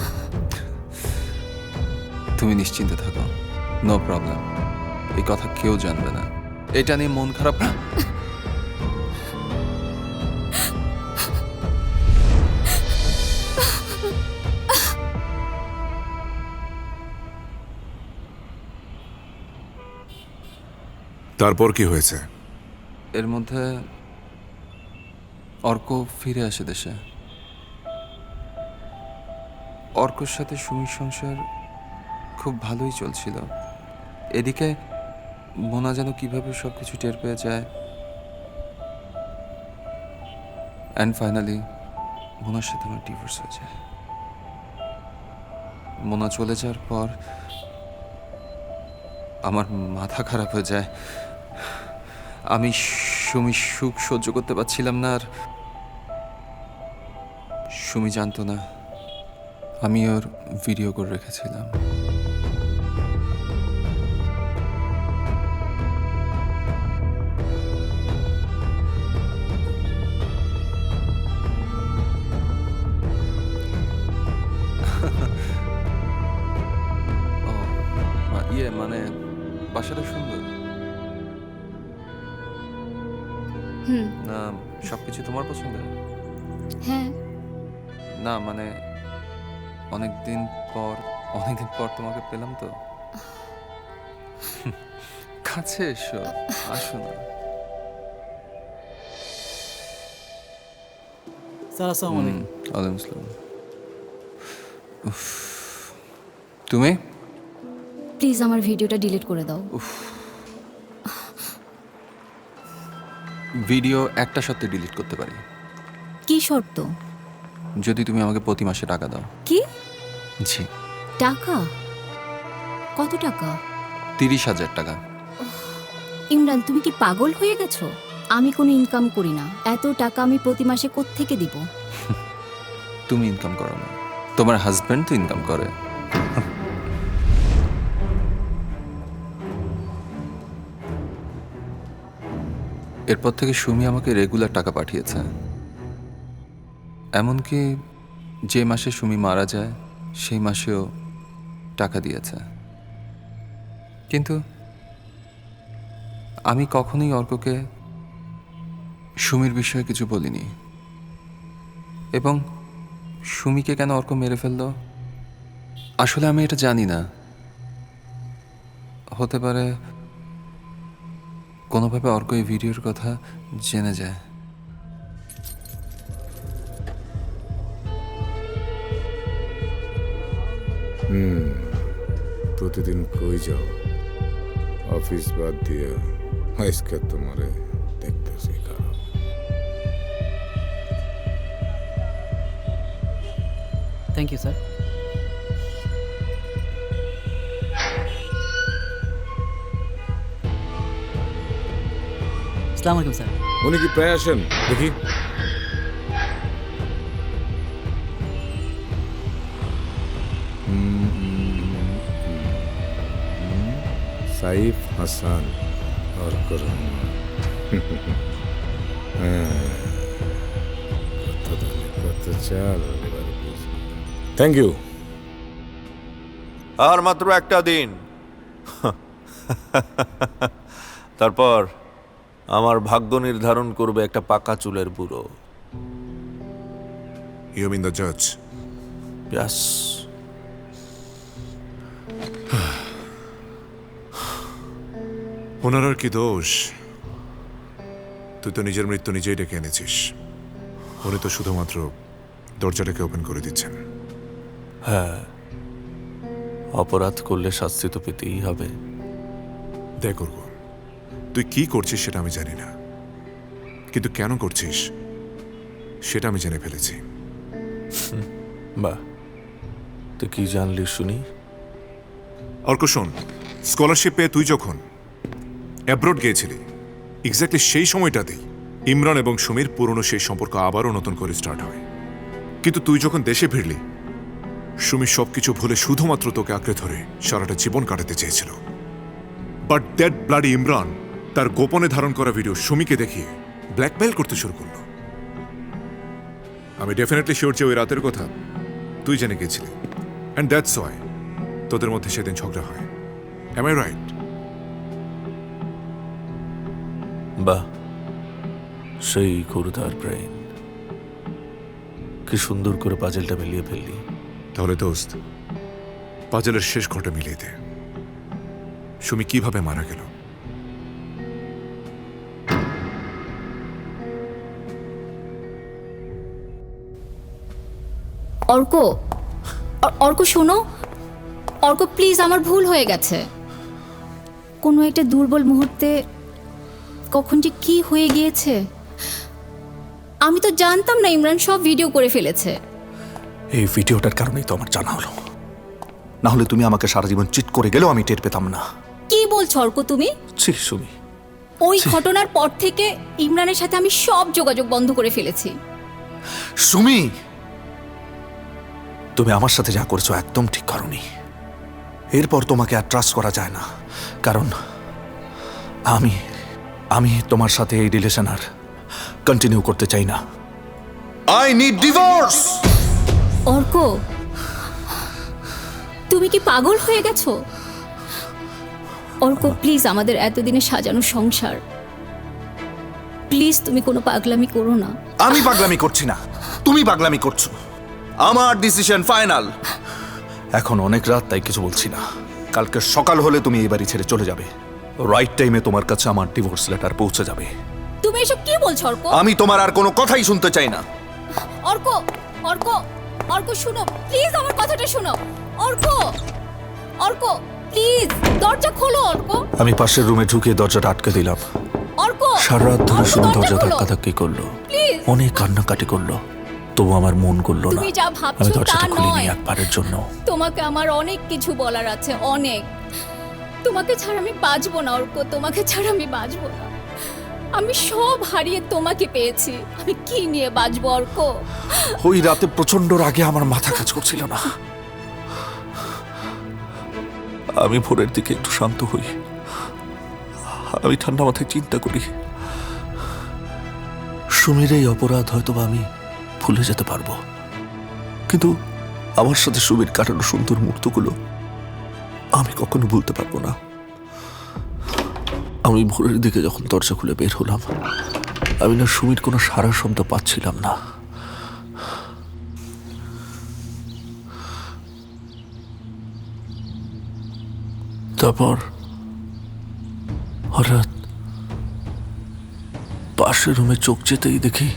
Speaker 14: তুমি নিশ্চিন্তে থাকো, নো প্রবলেম। এই কথা কেউ জানবে না। এটা নিয়ে মন খারাপ
Speaker 11: তারপর কি হয়েছে?
Speaker 14: এর মধ্যে অর্ক ফিরে আসে দেশে। অর্কর সাথে সুমির সংসার খুব ভালোই চলছিল। এদিকে মোনা যেন কিভাবে সবকিছু টের পেয়ে যায়। অ্যান্ড ফাইনালি মোনার সাথে আমার ডিভোর্স হয়ে যায়। মোনা চলে যাওয়ার পর আমার মাথা খারাপ হয়ে যায়। আমি সুমির সুখ সহ্য করতে পারছিলাম না। আর সুমি জানতো না আমি ওর ভিডিও করে রেখেছিলাম। মানে বাসাটা সুন্দর না? সবকিছু তোমার পছন্দ?
Speaker 13: হ্যাঁ।
Speaker 14: না মানে অনেকদিন পর তোমাকে পেলাম তো। কাছে এসো, আসো না।
Speaker 16: স্যার আসসালামু আলাইকুম।
Speaker 14: ওয়ালাইকুম আসসালাম। তুমি
Speaker 13: প্লিজ আমার ভিডিওটা ডিলিট করে দাও।
Speaker 14: ভিডিও একটা সত্যি ডিলিট করতে পারি।
Speaker 13: কি শর্ত?
Speaker 14: যদি তুমি আমাকে প্রতি মাসে টাকা দাও।
Speaker 13: কি?
Speaker 14: জি।
Speaker 13: টাকা? কত টাকা?
Speaker 14: 30,000 টাকা।
Speaker 13: ইমরান তুমি কি পাগল হয়ে গেছো? আমি কোনো ইনকাম করি না, এত টাকা আমি প্রতি মাসে কোত্থেকে দিব?
Speaker 14: তুমি ইনকাম করো না, তোমার হাজবেন্ড তো ইনকাম করে। এরপর থেকে সুমি আমাকে রেগুলার টাকা পাঠিয়েছে। এমনকি যে মাসে সুমি মারা যায় সেই মাসেও টাকা দিয়েছে। কিন্তু আমি কখনোই অর্ককে সুমির বিষয়ে কিছু বলিনি। এবং সুমিকে কেন অর্ক মেরে ফেলল আসলে আমি এটা জানি না। হতে পারে কোনোভাবে অর্ক এই ভিডিওর কথা জেনে যায়।
Speaker 17: প্রতিদিন কই যাও? অফিস বাদ দিয়ে আজকে তোমারে দেখতেছি। কারণ
Speaker 16: থ্যাংক ইউ স্যার। আসসালামু আলাইকুম স্যার।
Speaker 17: উনি কি প্রায় আসেন? দেখি। সাইফ হাসান অর্ক রহমান। কত দামে কত চাল। Thank you.
Speaker 1: আর মাত্র একটা দিন, তারপর আমার ভাগ্য নির্ধারণ করবে একটা পাকা চুলের বুড়ো।
Speaker 11: You mean the judge?
Speaker 1: Yes.
Speaker 11: ওনার আর কি দোষ? তুই তো নিজের মৃত্যু নিজেই ডেকে এনেছিস। উনি তো শুধুমাত্র দরজাটাকে ওপেন করে দিচ্ছেন।
Speaker 1: হ্যাঁ, অপরাধ করলে শাস্তি তো পেতেই হবে।
Speaker 11: দেখ করব, তুই কি করছিস সেটা আমি জানি না, কিন্তু কেন করছিস সেটা আমি জেনে ফেলেছি।
Speaker 1: বাহ, তুই কি জানলি শুনি?
Speaker 11: অর্ক শোন, স্কলারশিপ পেয়ে তুই যখন অ্যাব্রড গিয়েছিলি, এক্স্যাক্টলি সেই সময়টাতেই ইমরান এবং সুমির পুরনো সেই সম্পর্ক আবারও নতুন করে স্টার্ট হয়। কিন্তু তুই যখন দেশে ফিরলি, সুমি সবকিছু ভুলে শুধুমাত্র তোকে আঁকড়ে ধরে সারাটা জীবন কাটাতে চেয়েছিল। বাট দ্যাট ব্লাডি ইমরান তার গোপনে ধারণ করা ভিডিও সুমিকে দেখিয়ে ব্ল্যাকমেল করতে শুরু করলো। আমি ডেফিনেটলি শিওর যে ওই রাতের কথা তুই জেনে গেছিলি, অ্যান্ড দ্যাটস ওয়াই তোদের মধ্যে সেদিন ঝগড়া হয়। Am I right?
Speaker 1: বাহ, সেই গুরুদার ব্রেইন, কি সুন্দর করে পাজেলটা মিলিয়ে ফেললি।
Speaker 11: তাহলে দোস্ত, পাজেলের শেষ ঘটা মিলিয়ে দে। সুমি কিভাবে মারা গেল?
Speaker 13: অর্ক, অর্ক শোনো, অর্ক প্লিজ, আমার ভুল হয়ে গেছে। কোনো একটা দুর্বল মুহূর্তে কখন যে কি হয়ে গিয়েছে আমি তো জানতাম না। ইমরান সব ভিডিও করে ফেলেছে।
Speaker 2: এই ভিডিওটার কারণেই তো আমার জানা হলো, না হলে তুমি আমাকে সারা জীবন চিট করে গেলেও আমি টের পেতাম না।
Speaker 13: কি বলছো অর্ক তুমি?
Speaker 1: ছি সুমি,
Speaker 13: ওই ঘটনার পর থেকে ইমরানের সাথে আমি সব যোগাযোগ বন্ধ করে ফেলেছি।
Speaker 2: সুমি, তুমি আমার সাথে যা করেছো একদম ঠিক করোনি। এরপর তোমাকে আর ট্রাস্ট করা যায় না, কারণ আমি তোমার সাথে এই রিলেশন আর কন্টিনিউ করতে চাই না। I need divorce.
Speaker 13: অর্ক, তুমি কি পাগল হয়ে গেছো? অর্ক প্লিজ, আমাদের এতদিনে সাজানো সংসার, প্লিজ তুমি কোনো পাগলামি করো না।
Speaker 2: আমি পাগলামি করছি না, তুমি পাগলামি করছো। আমার ডিসিশন ফাইনাল। এখন অনেক রাত, তাই কিছু বলছি না। কালকে সকাল হলে তুমি এই বাড়ি ছেড়ে চলে যাবে। রাইট টাইমে তোমার কাছে আমার ডিভোর্স লেটার পৌঁছে যাবে।
Speaker 13: তুমি এসব কি বলছো অর্ক?
Speaker 2: আমি তোমার আর কোনো কথাই শুনতে চাই না।
Speaker 13: অর্ক, অর্ক, অর্ক শুনো প্লিজ, আমার কথাটা শোনো। অর্ক, অর্ক প্লিজ দরজা খোলো। অর্ক,
Speaker 1: আমি পাশের রুমে ঢুকে দরজাটা আটকে দিলাম।
Speaker 13: অর্ক,
Speaker 1: সারা রাত ধরে শুধু দরজা
Speaker 13: খোলো।
Speaker 1: ধাক্কাধাক্কি করলো,
Speaker 13: প্লিজ।
Speaker 1: অনেক কান্নাকাটি করলো, তবু আমার মন করলো না।
Speaker 13: তুমি যা
Speaker 1: আমি
Speaker 13: ভাবছো তা
Speaker 1: দরজাটা খুলিনি
Speaker 13: নয়।
Speaker 1: একবারের জন্য।
Speaker 13: তোমাকে আমার অনেক কিছু বলার আছে, অনেক। তোমাকে ছাড়া আমি বাঁচবো না অর্ক, তোমাকে ছাড়া আমি বাঁচবো না। আমি সব হারিয়ে তোমাকে পেয়েছি, আমি কি নিয়ে বাঁচবো অর্ক?
Speaker 2: ওই রাতে প্রচন্ড রাগে আমার মাথা কাজ করছিল না।
Speaker 1: আমি ভোরের দিকে একটু শান্ত হই, আমি ঠান্ডা মাথায় চিন্তা করি, সুমির এই অপরাধ হয়তো আমি ভুলে যেতে পারবো, কিন্তু আমার সাথে সুমির কাটানো সুন্দর মুহূর্তগুলো আমি কখনো ভুলতে পারবো না। আমি ভোরের দিকে যখন দরজা খুলে বের হলাম, আমি না সুমির কোনো সারা শব্দ পাচ্ছিলাম না। তারপর হঠাৎ পাশের রুমে চোখ যেতেই দেখি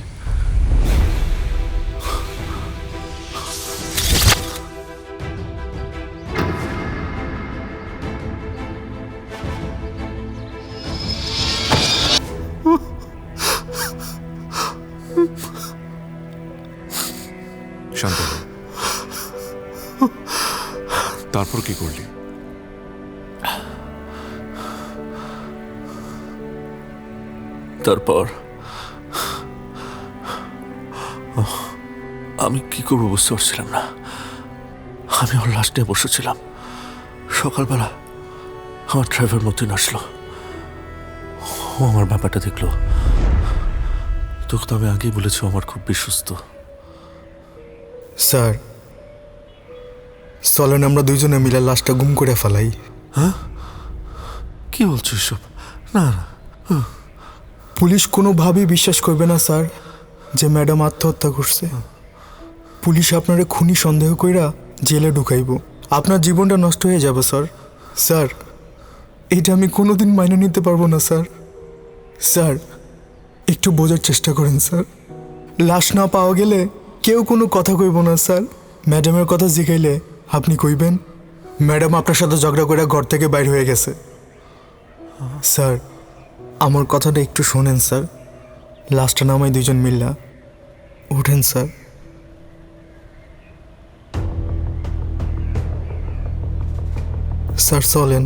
Speaker 11: শান্ত হ। তারপর কি করলি?
Speaker 1: তারপর আমি কি করবো বুঝতে পারছিলাম না। আমি ওর লাস্ট ডে বসেছিলাম। সকালবেলা আমার ড্রাইভার মধ্যে আসলো, ও আমার ব্যাপারটা দেখলো। তোকে তো আমি আগেই বলেছি আমার খুব বিশ্বস্ত।
Speaker 18: স্যার, চলেন আমরা দুইজনে মিলে লাশটা গুম করে ফেলাই।
Speaker 1: হ্যাঁ, কি বলছো এসব? না না,
Speaker 18: পুলিশ কোনোভাবেই বিশ্বাস করবে না স্যার যে ম্যাডাম আত্মহত্যা করছে। পুলিশ আপনারে খুনি সন্দেহ কইরা জেলে ঢুকাইব, আপনার জীবনটা নষ্ট হয়ে যাবে স্যার। স্যার এটা আমি কোনোদিন মাইনে নিতে পারবো না স্যার। স্যার একটু বোঝার চেষ্টা করেন স্যার। লাশ না পাওয়া গেলে কেউ কোনো কথা কইব না স্যার। ম্যাডামের কথা জিগাইলে আপনি কইবেন ম্যাডাম আপনার সাথে ঝগড়া করে ঘর থেকে বাইর হয়ে গেছে। স্যার আমার কথাটা একটু শোনেন স্যার। লাশটা নামাই দুজন মিল্লা উঠেন স্যার। স্যার চলেন।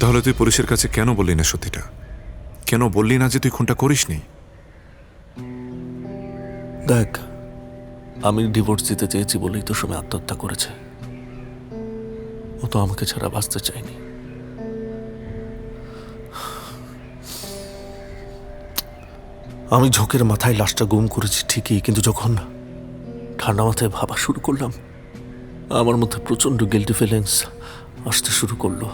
Speaker 11: তাহলে তুই পুলিশের কাছে কেন বললি না সত্যিটা? কেন বললি না যে তুই খুনটা করিসনি?
Speaker 1: দেখ, আমি ডিভোর্স দিতে চেয়েছি বলেই তো সুমি আত্মহত্যা করেছে। ও তো আমাকে ছাড়া বাঁচতে চায়নি। আমি ঝোঁকের মাথায় লাশটা গুম করেছি ঠিকই, কিন্তু যখন ঠান্ডা মাথায় ভাবা শুরু করলাম আমার মধ্যে প্রচন্ড গিল্টি ফিলিংস আসতে শুরু করলো।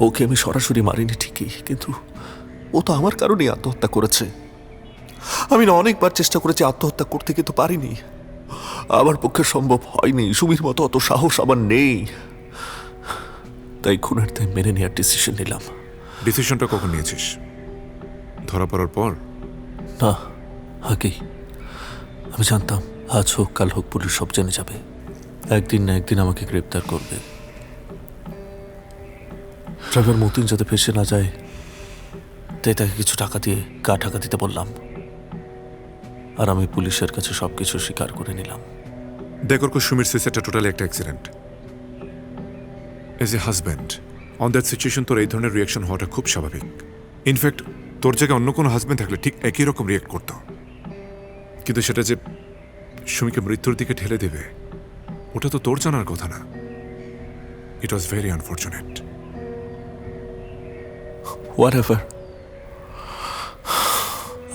Speaker 1: ওকে আমি সরাসরি মারিনি ঠিকই, কিন্তু ও তো আমার কারণেই আত্মহত্যা করেছে। আমি না অনেকবার চেষ্টা করেছি আত্মহত্যা করতে, কিন্তু পারিনি। আমার পক্ষে সম্ভব হয়নি। সুমির মতো অত সাহস আমার নেই। তাই খুনের দায় মেনে নেওয়ার ডিসিশন নিলাম।
Speaker 11: ডিসিশনটা কখন নিয়েছিস? ধরা পড়ার পর?
Speaker 1: না, আগেই। আমি জানতাম আজ হোক কাল হোক পুলিশ সব জেনে যাবে। একদিন না একদিন আমাকে গ্রেপ্তার করবে। ড্রাইভার মতিন যাতে ফেসে না যায় তাই তাকে কিছু টাকা দিয়ে গা ঢাকা দিতে বললাম, আর আমি পুলিশের কাছে সবকিছু স্বীকার করে নিলাম।
Speaker 11: দেখো সুমির সুইসাইডটা টোটালি একটা accident. As a husband on that situation তোর এই ধরনের রিয়াকশন হওয়াটা খুব স্বাভাবিক। ইনফ্যাক্ট তোর জায়গায় অন্য কোনো হাজব্যান্ড থাকলে ঠিক একই রকম রিয়াক্ট করতো। কিন্তু সেটা যে সুমিকে মৃত্যুর দিকে ঠেলে দেবে ওটা তো তোর জানার কথা না। ইট ওয়াজ ভেরি আনফর্চুনেট।
Speaker 1: হোয়াটএভার,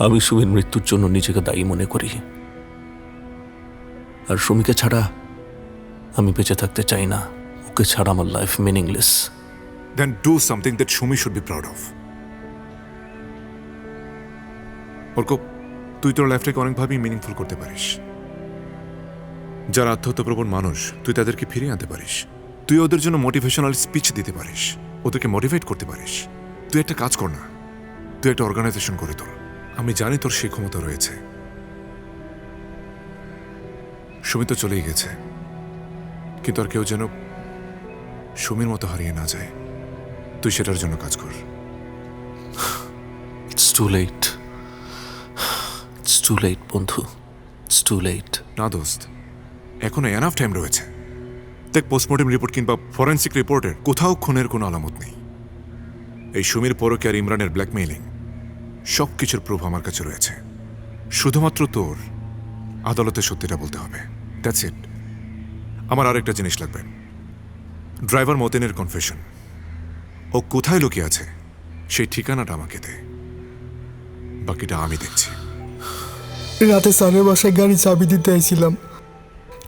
Speaker 1: আমি সুমির মৃত্যুর জন্য নিজেকে দায়ী মনে করি। আর সুমিকে ছাড়া আমি বেঁচে থাকতে চাই না। ওকে ছাড়া আমার life meaningless.
Speaker 11: Then do something that Shumi should be proud of. অর্ক, তুই তোর লাইফটাকে অনেকভাবেই মিনিংফুল করতে পারিস। যারা আত্মহত্যাপ্রবণ মানুষ তুই তাদেরকে ফিরিয়ে আনতে পারিস। তুই ওদের জন্য মোটিভেশনাল স্পিচ দিতে পারিস, ওদেরকে মোটিভেট করতে পারিস। তুই একটা কাজ কর না, তুই একটা অর্গানাইজেশন করে তোর। আমি জানি তোর সেই ক্ষমতা রয়েছে। সুমি তো চলেই গেছে, কিন্তু আর কেউ যেন সুমির মতো হারিয়ে না যায়। তুই সেটার জন্য কাজ কর।
Speaker 1: It's too late. It's too late বন্ধু, ইটস টু লেট।
Speaker 11: না দোস্ত, এখনো এনাফ টাইম রয়েছে। দেখ, পোস্টমর্টম রিপোর্ট কিংবা ফরেন্সিক রিপোর্টের কোথাও খুনের কোনো আলামত নেই। এই সুমির পরকে আর ইমরানের ব্ল্যাকমেইলিং সব কিছুর প্রুফ আমার কাছে রয়েছে। শুধুমাত্র তোর আদালতে সত্যিটা বলতে হবে। That's it. আমার আরেকটা জিনিস লাগবে, ড্রাইভার মতিনের কনফেশন। ও কোথায় লুকিয়ে আছে সেই ঠিকানাটা আমাকে দে, বাকিটা আমি দেখছি।
Speaker 18: রাতে স্যারের বাসায় গাড়ি চাবি দিতে আইছিলাম,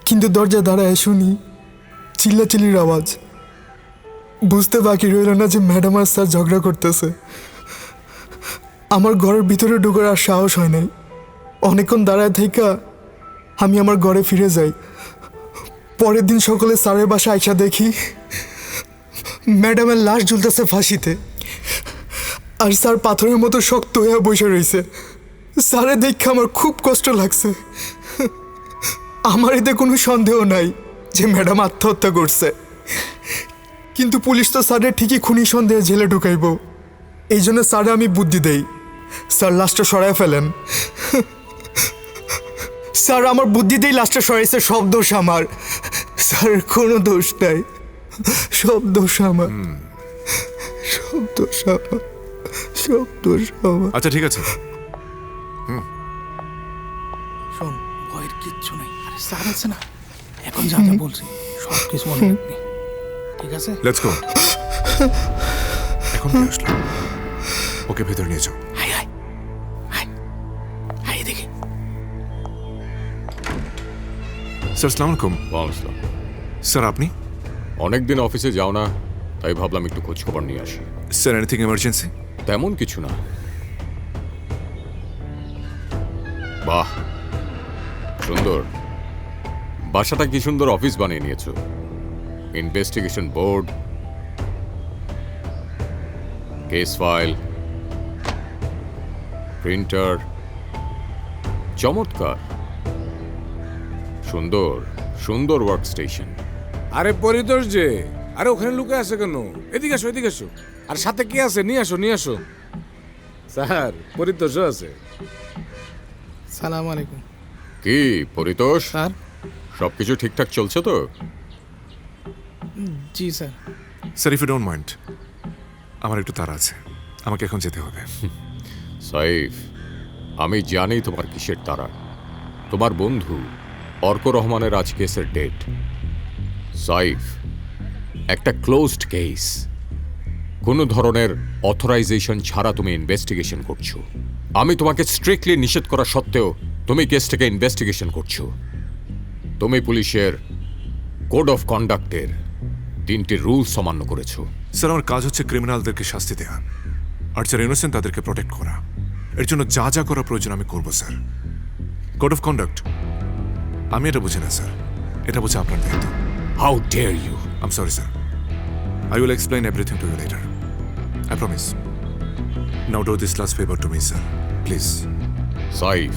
Speaker 18: কিন্তু দরজা দাঁড়ায় শুনি চিল্লাচিল্লির আওয়াজ। বুঝতে বাকি রইল না যে ম্যাডাম আর স্যার ঝগড়া করতেছে। আমার ঘরের ভিতরে ঢোকার আর সাহস হয় নাই। অনেকক্ষণ দাঁড়ায় থেকে আমি আমার ঘরে ফিরে যাই। পরের দিন সকালে স্যারের বাসায় আইসা দেখি ম্যাডামের লাশ ঝুলতেছে ফাঁসিতে, আর স্যার পাথরের মতো শক্ত হয়ে বসে রয়েছে। স্যারে দেখে আমার খুব কষ্ট লাগছে। আমার এতে কোনো সন্দেহ নাই যে ম্যাডাম আত্মহত্যা করছে, কিন্তু পুলিশ তো স্যারের ঠিকই খুনি সন্দেহে জেলে ঢুকাইব। এই জন্য স্যারে আমি বুদ্ধি দেই, স্যার লাশটা সরায় ফেলেন। স্যার আমার বুদ্ধি দিয়ে লাশটা সরাইছে। সব দোষ আমার স্যার, কোনো দোষ নাই। সব দোষ আমার, সব দোষ আমার, সব দোষ আমার।
Speaker 11: আচ্ছা ঠিক আছে,
Speaker 10: আছে না, এখন যা যা বলছি সব কিছু মনে রাখবি, ঠিক আছে?
Speaker 11: Let's go. এখন কি আসলো? ওকে ভেতর নিয়ে যাও।
Speaker 10: দেখি
Speaker 11: স্যার আসসালামু আলাইকুম।
Speaker 19: ওয়ালাইকুম।
Speaker 11: স্যার আপনি?
Speaker 19: অনেকদিন অফিসে যাও না, তাই ভাবলাম একটু খোঁজ খবর নিয়ে আসি।
Speaker 11: Sir anything emergency?
Speaker 19: তেমন কিছু না। বাহ, সুন্দর বাসাটা, কি সুন্দর অফিস বানিয়ে নিয়েছো। Investigation board, case file, printer, চমৎকার। সুন্দর সুন্দর ওয়ার্ক স্টেশন।
Speaker 17: আরে পরিতোষ যে, আরে ওখানে লুকে আছে কেন? এদিকে আসো, এদিকে আসো। আর সাথে কি আছে? নিয়ে আসো, নিয়ে আসো। স্যার পরিতোষও আছে।
Speaker 10: সালাম আলাইকুম।
Speaker 19: কি পরিতোষ, সবকিছু ঠিকঠাক চলছে তো?
Speaker 10: জি sir.
Speaker 11: Sir if you don't mind, আমার একটু তাড়া আছে, আমাকে এখন যেতে হবে।
Speaker 19: সাইফ, আমি জানি তোমার কিসের তাড়া। তোমার বন্ধু অর্ক রহমানের আজ কেসের ডেট। সাইফ, একটা ক্লোজড কেস, কোনো ধরনের অথরাইজেশন ছাড়া তুমি ইনভেস্টিগেশন করছো। আমি তোমাকে স্ট্রিক্টলি নিষেধ করা সত্ত্বেও তুমি কেসটাকে ইনভেস্টিগেশন করছো। তুমি পুলিশের কোড অফ কন্ডাক্টের 3টি রুলস অমান্য করেছো।
Speaker 11: স্যার আমার কাজ হচ্ছে ক্রিমিনালদেরকে শাস্তি দেওয়া, আর যারা ইনোসেন্ট তাদেরকে প্রোটেক্ট করা। এর জন্য যা যা করা প্রয়োজন আমি করবো স্যার। কোড অফ কন্ডাক্ট আমি এটা বুঝি না স্যার, এটা বুঝে আপনার দায়িত্ব।
Speaker 19: How dare you!
Speaker 11: I am sorry sir, I will explain everything to you later, I promise. Now do this last favour to me sir, please.
Speaker 19: Saif,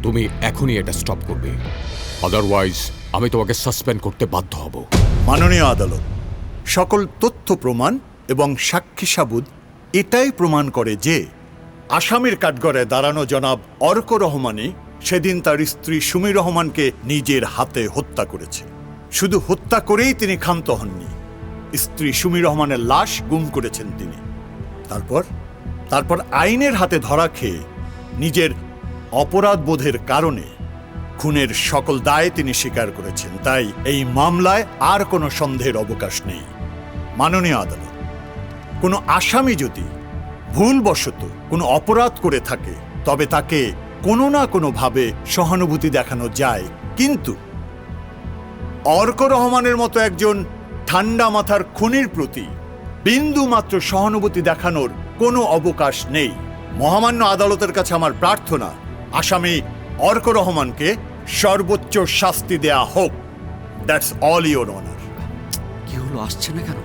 Speaker 19: তুমি এখনই এটা স্টপ করবে, আদারওয়াইজ আমি তোমাকে সাসপেন্ড করতে বাধ্য হব।
Speaker 5: মাননীয় আদালত, সকল তথ্য প্রমাণ এবং সাক্ষী সাবুদ এটাই প্রমাণ করে যে আসামির কাঠগড়ায় দাঁড়ানো জনাব অর্ক রহমানই সেদিন তার স্ত্রী সুমি রহমানকে নিজের হাতে হত্যা করেছে। শুধু হত্যা করেই তিনি ক্ষান্ত হননি, স্ত্রী সুমি রহমানের লাশ গুম করেছেন তিনি। তারপর আইনের হাতে ধরা খেয়ে নিজের অপরাধ বোধের কারণে খুনের সকল দায় তিনি স্বীকার করেছেন। তাই এই মামলায় আর কোনো সন্দেহের অবকাশ নেই। মাননীয় আদালত, কোনো আসামি যদি ভুলবশত কোনো অপরাধ করে থাকে তবে তাকে কোনো না কোনোভাবে সহানুভূতি দেখানো যায়, কিন্তু অর্ক রহমানের মতো একজন ঠান্ডা মাথার খুনির প্রতি বিন্দু মাত্র সহানুভূতি দেখানোর কোনো অবকাশ নেই। মহামান্য আদালতের কাছে আমার প্রার্থনা, আসামি অর্ক রহমানকে সর্বোচ্চ শাস্তি দেয়া হোক। That's all your honour.
Speaker 6: কি হলো, আসছে না কেন?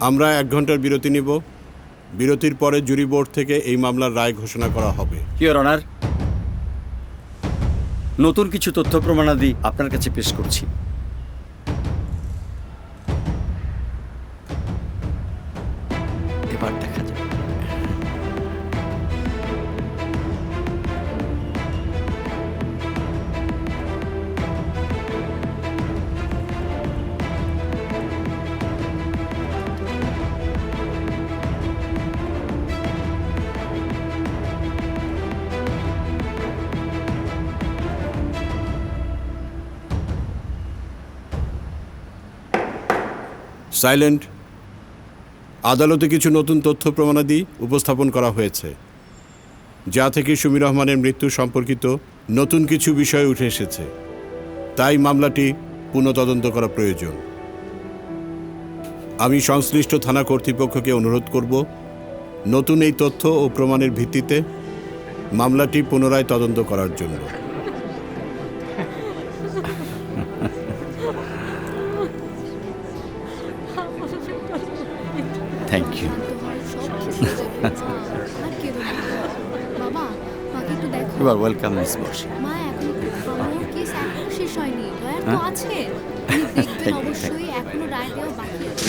Speaker 9: আমরা 1 ঘন্টার বিরতি নিব। বিরতির পরে জুরি বোর্ড থেকে এই মামলার রায় ঘোষণা করা হবে।
Speaker 6: ইওর অনার, নতুন কিছু তথ্য প্রমাণাদি আপনার কাছে পেশ করছি। এবার দেখা যাবে।
Speaker 9: সাইলেন্ট। আদালতে কিছু নতুন তথ্য প্রমাণাদি উপস্থাপন করা হয়েছে, যা থেকে সুমি রহমানের মৃত্যু সম্পর্কিত নতুন কিছু বিষয় উঠে এসেছে। তাই মামলাটি পুনঃতদন্ত করা প্রয়োজন। আমি সংশ্লিষ্ট থানা কর্তৃপক্ষকে অনুরোধ করব নতুন এই তথ্য ও প্রমাণের ভিত্তিতে মামলাটি পুনরায় তদন্ত করার জন্য।
Speaker 6: Thank you.
Speaker 13: বাবা, মাকে একটু দেখো।
Speaker 6: You are welcome miss Barsha.
Speaker 13: মা, এখন আমার কেস এখনো শেষ হয়নি, লয়ার তো আছে, উনি দেখবেন অবশ্যই, এখনো রায় দেওয়া বাকি আছে।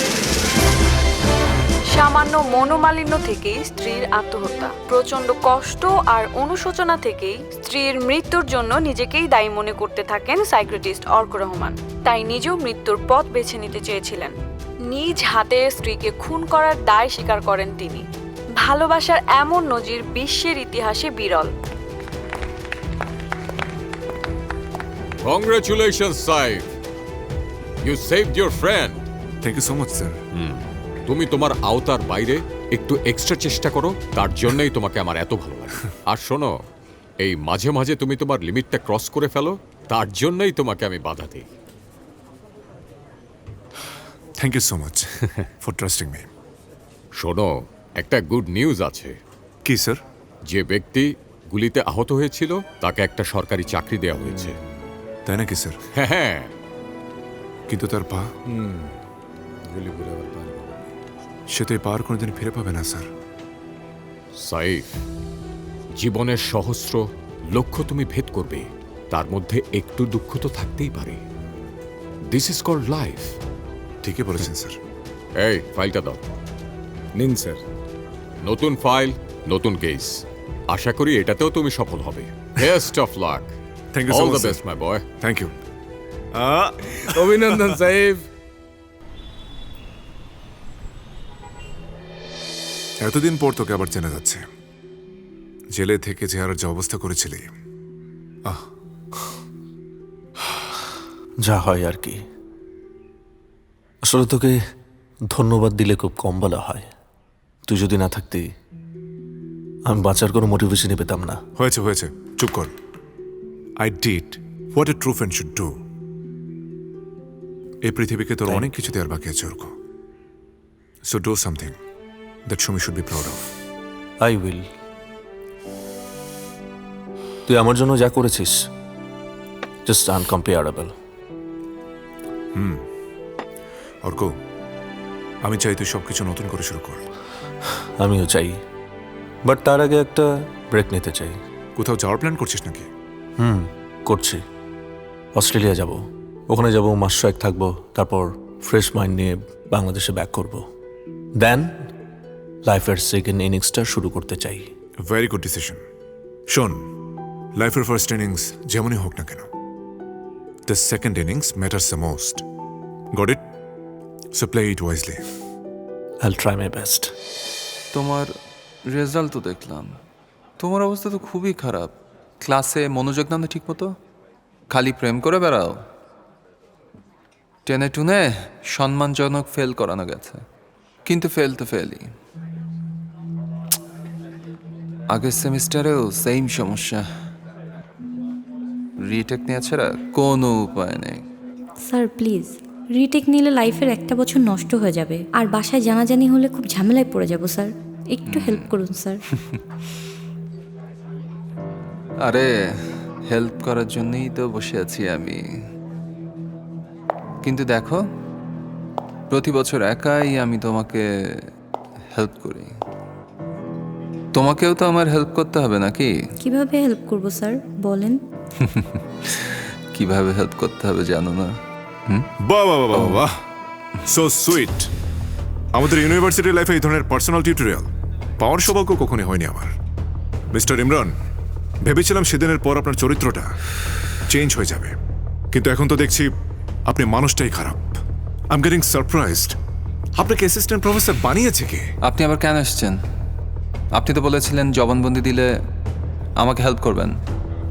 Speaker 7: সামান্য মনোমালিন্য থেকেই স্ত্রীর আত্মহত্যা, প্রচণ্ড কষ্ট আর অনুশোচনা থেকেই স্ত্রীর মৃত্যুর জন্য নিজেকেই দায়ী মনে করতে থাকেন সাইকিয়াট্রিস্ট অর্ক রহমান। তাই নিজেও মৃত্যুর পথ বেছে নিতে চেয়েছিলেন। নিজ হাতে স্ত্রীকে খুন করার দায় স্বীকার করেন তিনি। ভালোবাসার এমন নজির বিশ্বের ইতিহাসে বিরল।
Speaker 19: Congratulations, Saif. You saved your friend.
Speaker 11: Thank you so much sir.
Speaker 19: তুমি তোমার আওতার বাইরে একটু এক্সট্রা চেষ্টা করো, তার জন্যই তোমাকে আমার এত ভালো লাগে। আর শোনো, এই মাঝে মাঝে তুমি তোমার লিমিটটা ক্রস করে ফেলো, তার জন্যই তোমাকে আমি বাধা দিই।
Speaker 11: Thank you so much for trusting me.
Speaker 19: শোনো, একটা গুড নিউজ আছে।
Speaker 11: কি স্যার?
Speaker 19: যে ব্যক্তি গুলিতে আহত হয়েছিল তাকে একটা সরকারি চাকরি দেওয়া হয়েছে।
Speaker 11: তাই নাকি স্যার?
Speaker 19: হ্যাঁ।
Speaker 11: কিন্তু তার পা, সে তো এই পা আর কোনোদিন ফিরে পাবে না স্যার।
Speaker 19: সাইফ, জীবনের সহস্র লক্ষ্য তুমি ভেদ করবে, তার মধ্যে একটু দুঃখ তো থাকতেই পারে। This is called life.
Speaker 11: ঠিকই বলেছেন স্যার।
Speaker 19: এই ফাইলটা দাও।
Speaker 17: নিন স্যার।
Speaker 19: নতুন ফাইল, নতুন কেস। আশা করি এটাতেও তুমি সফল হবে। Best of luck.
Speaker 11: Thank you so
Speaker 19: all
Speaker 11: much
Speaker 19: the best my boy.
Speaker 11: Thank you.
Speaker 17: অভিনন্দন সাইফ।
Speaker 11: এতদিন পর তোকে আবার চেনা যাচ্ছে। জেলে থেকে যে আর যা অবস্থা করেছিলি,
Speaker 1: যা হয় আর কি। আসলে তোকে ধন্যবাদ দিলে খুব কম বলা হয়। তুই যদি না থাকতি আমি বাঁচার কোনো মোটিভেশনই পেতাম না।
Speaker 11: হয়েছে হয়েছে, চুপ কর। I did what a true friend should do. এই পৃথিবীকে তোর অনেক কিছু দেওয়ার বাকি আছে Arko. So do something that Shumi should be proud of.
Speaker 1: I will. তুই আমার জন্য যা করেছিস জাস্ট আনকম্পেয়ারেবল।
Speaker 11: অর্ক, আমি চাই তুই সবকিছু নতুন করে শুরু কর।
Speaker 1: আমিও চাই, বাট তার আগে একটা ব্রেক নিতে চাই।
Speaker 11: কোথাও যাওয়ার প্ল্যান করছিস নাকি?
Speaker 1: করছি। অস্ট্রেলিয়া যাব, ওখানে যাব, মাস 6 থাকবো, তারপর ফ্রেশ মাইন্ড নিয়ে বাংলাদেশে ব্যাক করব। দেন লাইফের সেকেন্ড ইনিংসটা শুরু করতে চাই।
Speaker 11: Very good decision. শোন, লাইফের ফার্স্ট ইনিংস যেমনই হোক না কেন, the second innings matters the most. Got it? So play it wisely.
Speaker 1: I'll try my best.
Speaker 14: তোমার রেজাল্ট তো দেখলাম, তোমার অবস্থা তো খুবই খারাপ। ক্লাসে মনোযোগ নাও না ঠিক মতো, খালি প্রেম করে বেড়াও। টেনে টুনে সম্মানজনক ফেল করানো গেছে, কিন্তু ফেল তো ফেলই। আগের সেমিস্টারেও সেম সমস্যা। রিটেক নিয়ে ছাড়া কোনো উপায় নেই।
Speaker 20: স্যার প্লিজ, রিটেক নিলে লাইফের একটা বছর নষ্ট হয়ে যাবে, আর বাসায় জানাজানি হলে খুব ঝামেলায় পড়ে যাব স্যার। একটু হেল্প করুন স্যার।
Speaker 14: আরে হেল্প করার জন্যই তো বসে আছি আমি। কিন্তু দেখো, প্রতি বছর একাই আমি তোমাকে হেল্প করি, তোমাকেও তো আমার হেল্প করতে হবে নাকি?
Speaker 20: কিভাবে হেল্প করব স্যার বলেন?
Speaker 14: কিভাবে হেল্প করতে হবে জানো না?
Speaker 11: বাহ বাহ বাহ বাহ, সো সুইট। আমাদের ইউনিভার্সিটি লাইফে এই ধরনের পার্সোনাল টিউটোরিয়াল পাওয়ার সৌভাগ্য কখনই হয়নি আমার। মিস্টার ইমরান, ভেবেছিলাম সেদিনের পর আপনার চরিত্রটা চেঞ্জ হয়ে যাবে, কিন্তু এখন তো দেখছি আপনি মানুষটাই খারাপ। I am getting surprised. আপনাকে অ্যাসিস্ট্যান্ট প্রফেসর বানিয়েছে কে?
Speaker 14: আপনি আবার কেন আসছেন? আপনি তো বলেছিলেন জবানবন্দি দিলে আমাকে হেল্প করবেন,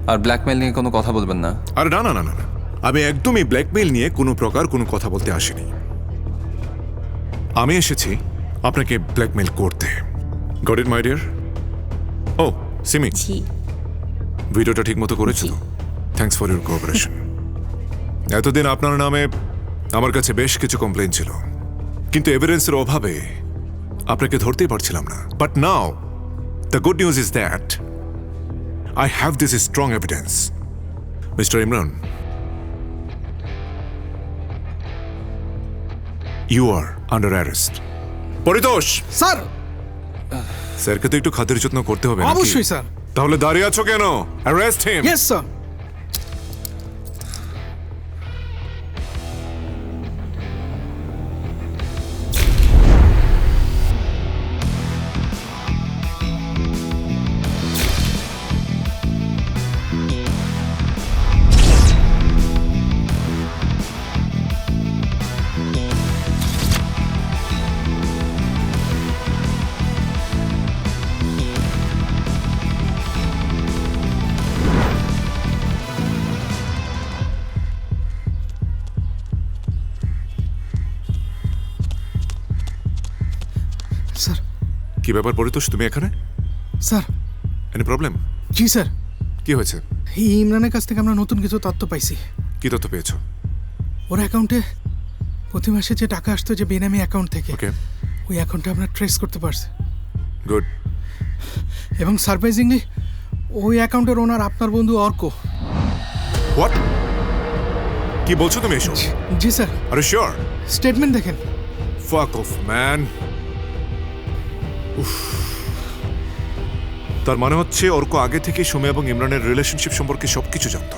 Speaker 14: আর ব্ল্যাকমেইল নিয়ে কোনো কথা বলবেন না।
Speaker 11: আরে না না না না, আমি একদমই ব্ল্যাকমেইল নিয়ে কোনো প্রকার কোনো কথা বলতে আসিনি। আমি এসেছি আপনাকে ব্ল্যাকমেইল করতে। Got it my dear? ও সিমি, ভিডিওটা ঠিক মতো করেছো? Thanks for your cooperation. এতদিন আপনার নামে আমার কাছে বেশ কিছু কমপ্লেইন ছিল, কিন্তু এভিডেন্সের অভাবে আপনাকে ধরতেই পারছিলাম না। But now the good news is that I have this strong evidence. Mr. Imran, you are under arrest. Paritosh
Speaker 10: sir.
Speaker 11: স্যারকে তো একটু খাতির যত্ন করতে হবে।
Speaker 10: অবশ্যই স্যার।
Speaker 11: তাহলে দাঁড়িয়ে আছো কেন? Arrest him.
Speaker 10: Yes sir.
Speaker 21: Sir.
Speaker 11: কি ব্যাপার পরিতোষ, তুমি এখানে?
Speaker 21: স্যার।
Speaker 11: Any problem?
Speaker 21: জি স্যার।
Speaker 11: কি হয়েছে?
Speaker 21: এই ইমরানের কাছ থেকে আমরা নতুন কিছু তথ্য পাইছি।
Speaker 11: কি তথ্য পেয়েছো?
Speaker 21: ওর অ্যাকাউন্টে প্রতি মাসে যে টাকা আসতো যে বেনামি অ্যাকাউন্ট থেকে,
Speaker 11: ওকে,
Speaker 21: ওই অ্যাকাউন্টে আমরা ট্রেস করতে পারছি।
Speaker 11: গুড।
Speaker 21: এবং সারপ্রাইজিংলি ওই অ্যাকাউন্টের ওনার আপনার বন্ধু অর্ক।
Speaker 11: হোয়াট? কি বলছো তুমি এসব?
Speaker 21: জি sir.
Speaker 11: Are you sure?
Speaker 21: Statement দেখেন।
Speaker 11: Fuck of man. তার মানে হচ্ছে অর্ক আগে থেকে সুমি এবং ইমরানের রিলেশনশিপ সম্পর্কে সবকিছু জানতো।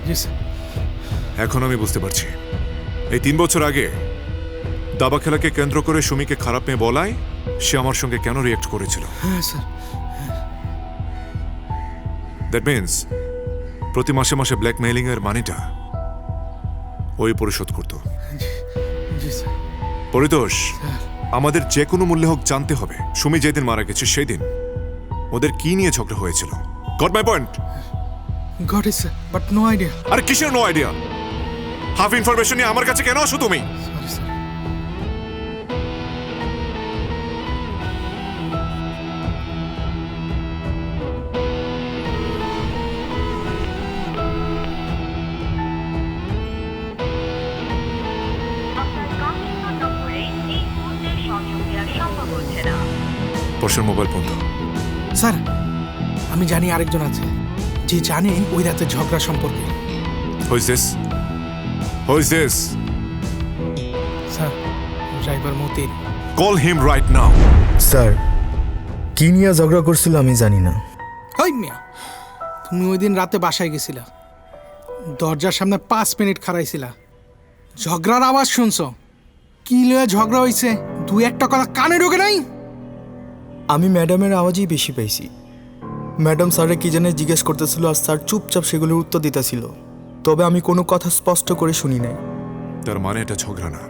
Speaker 21: জি স্যার।
Speaker 11: এখন আমি বুঝতে পারছি এই 3 বছর আগে দাবা খেলাকে কেন্দ্র করে সুমিকে খারাপ মেয়ে বলায় সে আমার সঙ্গে কেন রিয়েক্ট করেছিল।
Speaker 21: হ্যাঁ স্যার।
Speaker 11: দ্যাট মিন্স প্রতি মাসে মাসে ব্ল্যাকমেইলিং এর মানিটা ওই পরিশোধ করত।
Speaker 21: জি স্যার।
Speaker 11: পরিতোষ, আমাদের যে কোনো মূল্যে হোক জানতে হবে সুমি যেদিন মারা গেছে সেই দিন ওদের কি নিয়ে ঝগড়া হয়েছিল। Got my point?
Speaker 21: Got it sir, but no idea.
Speaker 11: আরে কিসের নো আইডিয়া? হাফ ইনফরমেশন নিয়ে আমার কাছে কেন আসো তুমি?
Speaker 21: Sorry sir.
Speaker 11: পরশের মোবাইল বন্ধ।
Speaker 21: স্যার, আমি জানি আরেকজন আছে যে জানে ওই রাতে ঝগড়া সম্পর্কে।
Speaker 11: Who is this? Who is this?
Speaker 21: Sir, driver Motin.
Speaker 11: Call him right now.
Speaker 18: Sir, কি নিয়ে ঝগড়া করছিল আমি জানি না।
Speaker 21: ওই মিয়া, তুমি ওই দিন রাতে বাসায় গেছিলা, দরজার সামনে 5 মিনিট খাড়াইছিলা, ঝগড়ার আওয়াজ শুনছো। কি লয়ে ঝগড়া হইছে 2-1টা কথা কানে ঢোকে নাই?
Speaker 18: আমি ম্যাডামের আওয়াজই বেশি পাইছি। ম্যাডাম স্যারে কি জানে জিজ্ঞেস করতেছিল আর স্যার চুপচাপ সেগুলোর উত্তর দিতেছিল, তবে আমি কোনো কথা স্পষ্ট করে শুনি নাই।
Speaker 11: তার মানে এটা ঝগড়া না।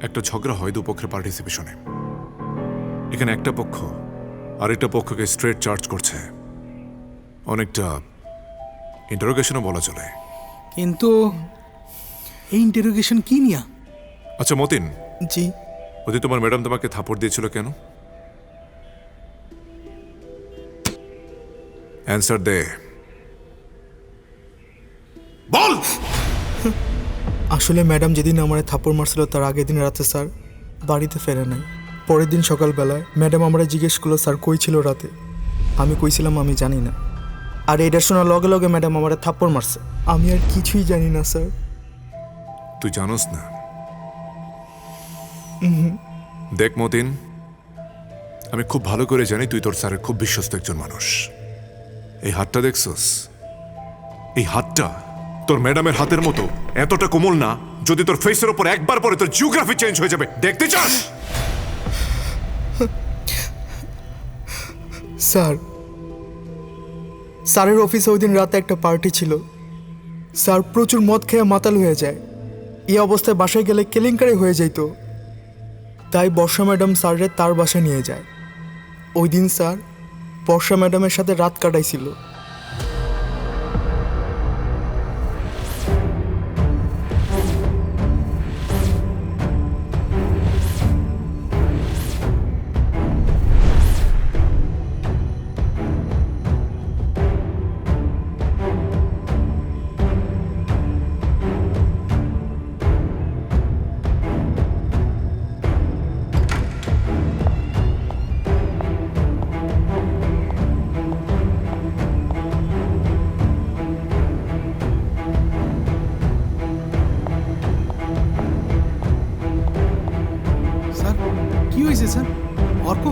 Speaker 11: একটা ঝগড়া হয় দুপক্ষের পার্টিসিপেশনে। এখানে একটা পক্ষ আরেকটা পক্ষকে স্ট্রেট চার্জ করছে, অনেকটা ইন্টারোগেশনও বলা চলে।
Speaker 21: কিন্তু এই ইন্টারোগেশন কি নিয়া?
Speaker 11: আচ্ছা মতিন।
Speaker 18: জি।
Speaker 11: ওদের তোমার ম্যাডাম তোমাকে থাপড় দিয়েছিল কেন? অ্যান্সার দে, বল।
Speaker 18: আসলে ম্যাডাম যেদিন আমারে থাপ্পড় মারছিল তার আগের দিন রাতে স্যার বাড়িতে ফেরে নাই। পরের দিন সকালবেলায় ম্যাডাম আমরা জিজ্ঞেস করলো স্যার কই ছিল রাতে। আমি কইছিলাম আমি জানি না। আর এটা শোনার লগে লগে ম্যাডাম আমারে থাপ্পড় মারছে। আমি আর কিছুই জানি না স্যার।
Speaker 11: তুই জানোস না? দেখ মতিন, আমি খুব ভালো করে জানি তুই তোর স্যারের খুব বিশ্বস্ত একজন মানুষ। এই হাতটা দেখছস? এই হাতটা তোর ম্যাডামের হাতের মতো এতটা কোমল না, যদি তোর ফেসের উপর একবার পরে তোর জিওগ্রাফি চেঞ্জ হয়ে যাবে। দেখতে চাস?
Speaker 18: স্যার, স্যারের অফিসে ওই দিন রাতে একটা পার্টি ছিল। স্যার প্রচুর মদ খেয়ে মাতাল হয়ে যায়। এই অবস্থায় বাসায় গেলে কেলেঙ্কারি হয়ে যেত। তাই বর্ষা ম্যাডাম স্যাররে তার বাসায় নিয়ে যায়। ওই দিন স্যার বর্ষা ম্যাডামের সাথে রাত কাটাইছিল।
Speaker 21: স্যার, কি হয়েছে স্যার? অর্ক?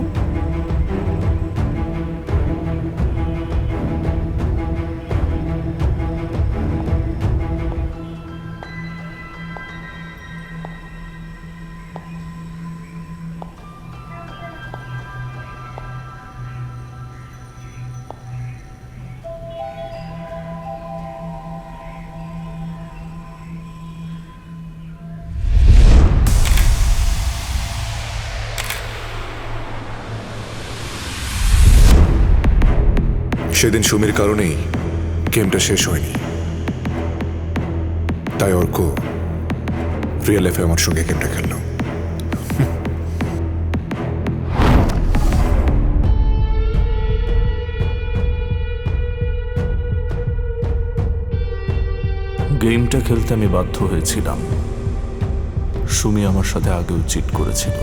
Speaker 11: সেদিন সুমির কারণেই গেমটা শেষ হয়নি। তাই অর্ক রিয়েল লাইফে আমার সঙ্গে গেমটা খেললো।
Speaker 1: গেমটা খেলতে আমি বাধ্য হয়েছিলাম। সুমি আমার সাথে আগেও চিট করেছিল,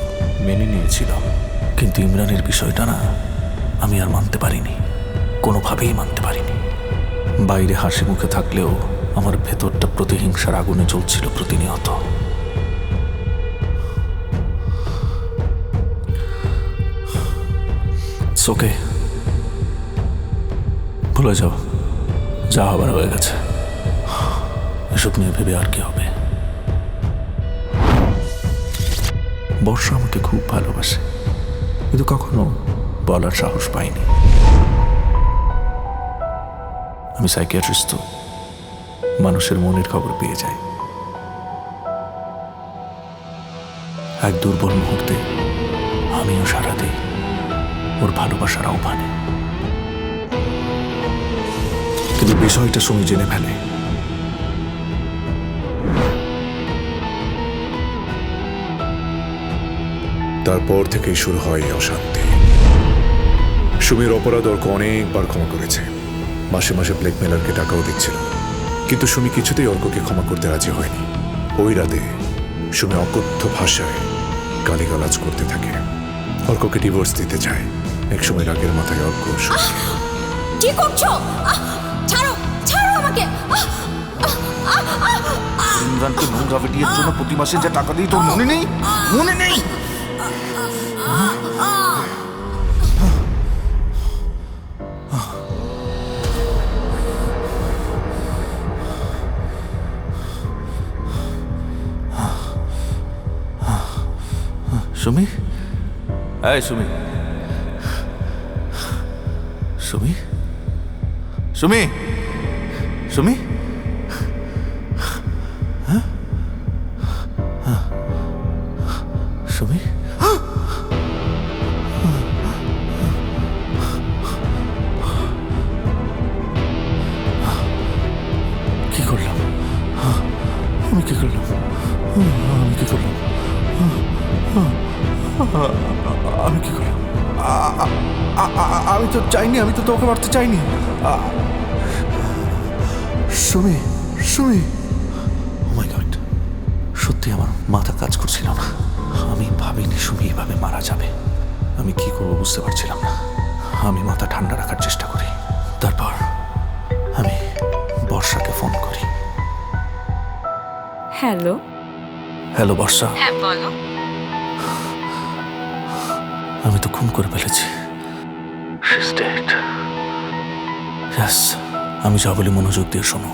Speaker 1: মেনে নিয়েছিলাম, কিন্তু ইমরানের বিষয়টা না আমি আর মানতে পারিনি, কোনোভাবেই মানতে পারিনি। বাইরে হাসি মুখে থাকলেও আমার ভেতরটা প্রতিহিংসার আগুনে জ্বলছিল প্রতিনিয়ত। ওকে, ভুলে যাও, যা হবার হয়ে গেছে। এসব নিয়ে ভেবে আর কি হবে। বর্ষা আমাকে খুব ভালোবাসে, কিন্তু কখনো বলার সাহস পাইনি। আমি সাইকিয়াট্রিস্ট, তো মানুষের মনের খবর পেয়ে যায়। এক দুর্বল মুহূর্তে আমিও সাড়া দিই ওর ভালোবাসার আহ্বানে। কিন্তু বিষয়টা সুমি জেনে ফেলে।
Speaker 11: তারপর থেকেই শুরু হয় এই অশান্তি। সুমির অপরাধ অর্ক অনেকবার ক্ষমা করেছে, মাসে মাসে ব্ল্যাকমেলারকে টাকাও দিচ্ছিল, কিন্তু সুমি কিছুতেই অর্ককে ক্ষমা করতে রাজি হয়নি। ওই রাতে সুমি অকথ্য ভাষায় গালিগালাজ করতে থাকে, অর্ককে ডিভোর্স দিতে চায়। এক সময় রাগের মাথায় অর্ক
Speaker 8: কি করছো? ছাড়ো, ছাড়ো আমাকে।
Speaker 2: ইমরানকে নোংরা ভিডিওর জন্য প্রতি মাসে যে টাকা দিই তোর মনে নেই? মনে নেই?
Speaker 1: সুমি, এই সুমি, সুমি, সুমি, সুমি, সুমি, কি করলাম আমি? কি করলাম আমি? কি করলাম আমি? কি করলাম? আমি তো চাইনি, আমি তো তোকে মারতে চাইনি। সুমি, সুমি, ও মাই গড, সত্যি আমার মাথা কাজ করছিল না। আমি ভাবিনি সুমি এইভাবে মারা যাবে। আমি কি করবো বুঝতে পারছিলাম না। আমি মাথা ঠান্ডা রাখার চেষ্টা করি। তারপর আমি বর্ষাকে ফোন করি।
Speaker 7: হ্যালো।
Speaker 1: হ্যালো বর্ষা।
Speaker 7: হ্যাঁ বলো।
Speaker 1: আমি তো খুন করে ফেলেছি। She's dead. Yes, আমি যা বলি মনোযোগ দিয়ে শোনো।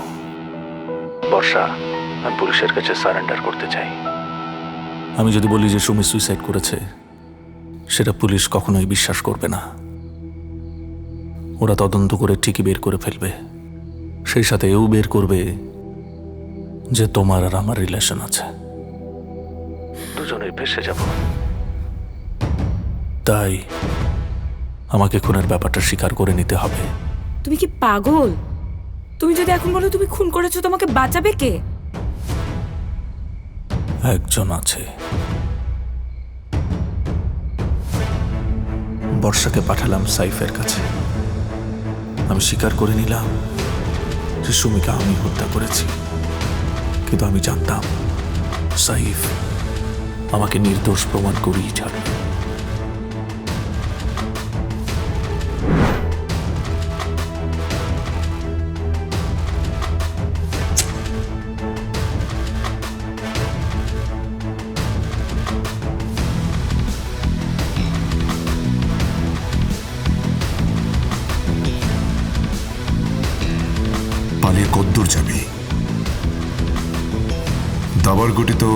Speaker 1: বর্ষা, আমি পুলিশের কাছে সারেন্ডার করতে চাই। আমি যদি বলি যে সুমি সুইসাইড করেছে, সেটা পুলিশ কখনোই বিশ্বাস করবে না। ওরা তদন্ত করে ঠিকই বের করে ফেলবে। সেই সাথে এও বের করবে যে তোমার আর আমার রিলেশন আছে। দুজনেই ফেঁসে যাব। তাই আমাকে খুনের ব্যাপারটা স্বীকার করে নিতে হবে।
Speaker 7: তুমি কি পাগল? তুমি যদি এখন বলো তুমি খুন করেছো, তোমাকে বাঁচাবে কে?
Speaker 1: একজন আছে। বর্ষাকে পাঠালাম সাইফের কাছে। আমি স্বীকার করে নিলাম যে সুমিকে আমি হত্যা করেছি, কিন্তু আমি জানতাম সাইফ আমাকে নির্দোষ প্রমাণ করেই ছাড়বে।
Speaker 11: পালিয়ে কদ্দূর যাবি? দাবার গুটি তো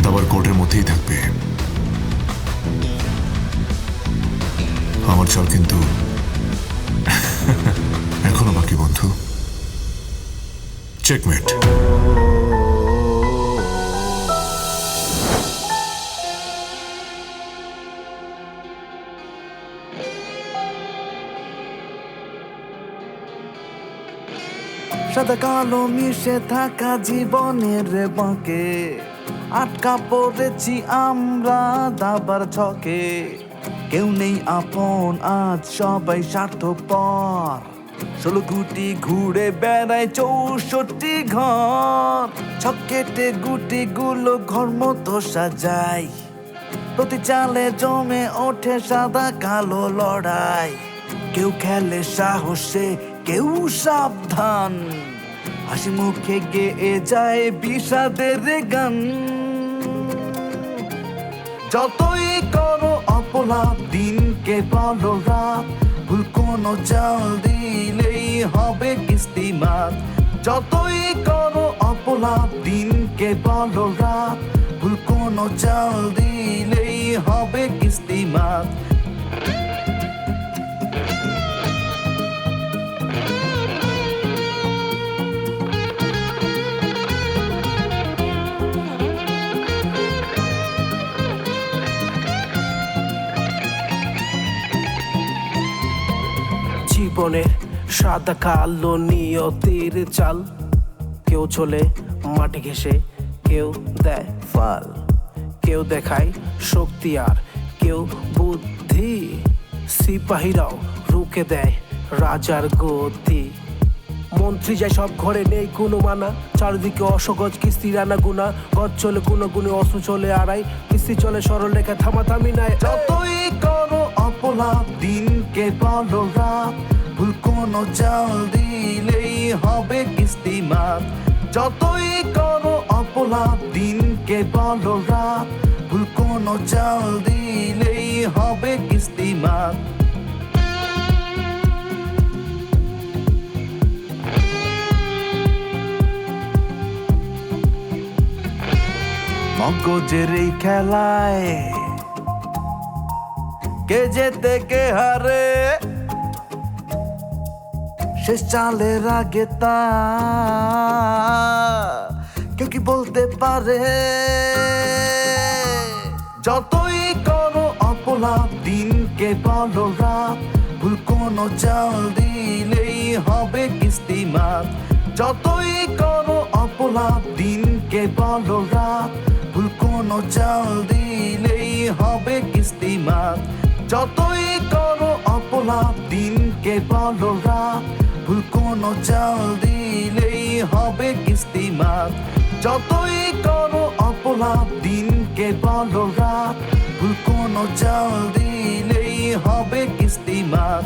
Speaker 11: দাবার কোর্টের মধ্যেই থাকবে। আমার চল কিন্তু এখনো বাকি বন্ধু। চেকমেট।
Speaker 4: সাদা কালো মিশে থাকা জীবনের বাঁকে আটকা পড়েছি আমরা দাবার ছকে। কেউ নেই আপন, আজ সবাই স্বার্থপর। ষোলো গুটি ঘুরে বেড়ায় 64 ঘর, ছকেটে গুটি গুলো ঘর মতো সাজায়, প্রতি চালে জমে ওঠে সাদা কালো লড়াই। কেউ খেলে সাহসে, কেউ সাবধান, হাসি মুখে গেয়ে যায় বিষাদের গান। যতই করো অপলাপ দিনকে বলো রাত, ভুল কোনো চাল দিলেই হবে কিস্তিমাত। যতই করো অপলাপ দিনকে বলো রাত, ভুল কোনো চাল দিলেই হবে কিস্তিমাত।
Speaker 12: জীবনের সাদা কালো নিয়তির চাল, কেউ চলে মাটি ঘেঁষে, কেউ দেয় ফাল, কেউ দেখায় শক্তি আর কেউ বুদ্ধি। সিপাহীরাও রুখে দেয় রাজার গতি, মন্ত্রী যায় সব ঘরে নেই কোনো মানা, চারিদিকে অসগজ কিস্তি রানা গুনা, গজ চলে গুনো গুনে অস্ত্র চলে আড়াই, কিস্তি চলে সরল লেখা থামাথামি নাই।
Speaker 4: যতই করো অপলাপ দিনকে বলো রাত, ভুল কোনো চাল দিলেই হবে কিস্তিমাত। যতই করো অপলাপ দিনকে বলো রাত, ভুল কোনো চাল দিলেই হবে কিস্তিমাত। মগজের এই খেলায় কে যেতে কে হারে, শেষ চালের আগে তা কেউ কি বলতে পারে। যতই করো অপলাপ দিনকে বলো রাত, ভুল কোনো চাল দিলেই হবে কিস্তিমাত। যতই করো অপলাপ দিনকে বলো রাত, ভুল কোনো চাল দিলেই হবে কিস্তিমাত। যতই করো অপলাপ দিনকে বলো রাত, ভুল কোনো চাল দিলেই হবে কিস্তিমাত। যতই করো অপলাপ দিনকে বলো রাত, ভুল কোনো চাল দিলেই হবে কিস্তিমাত।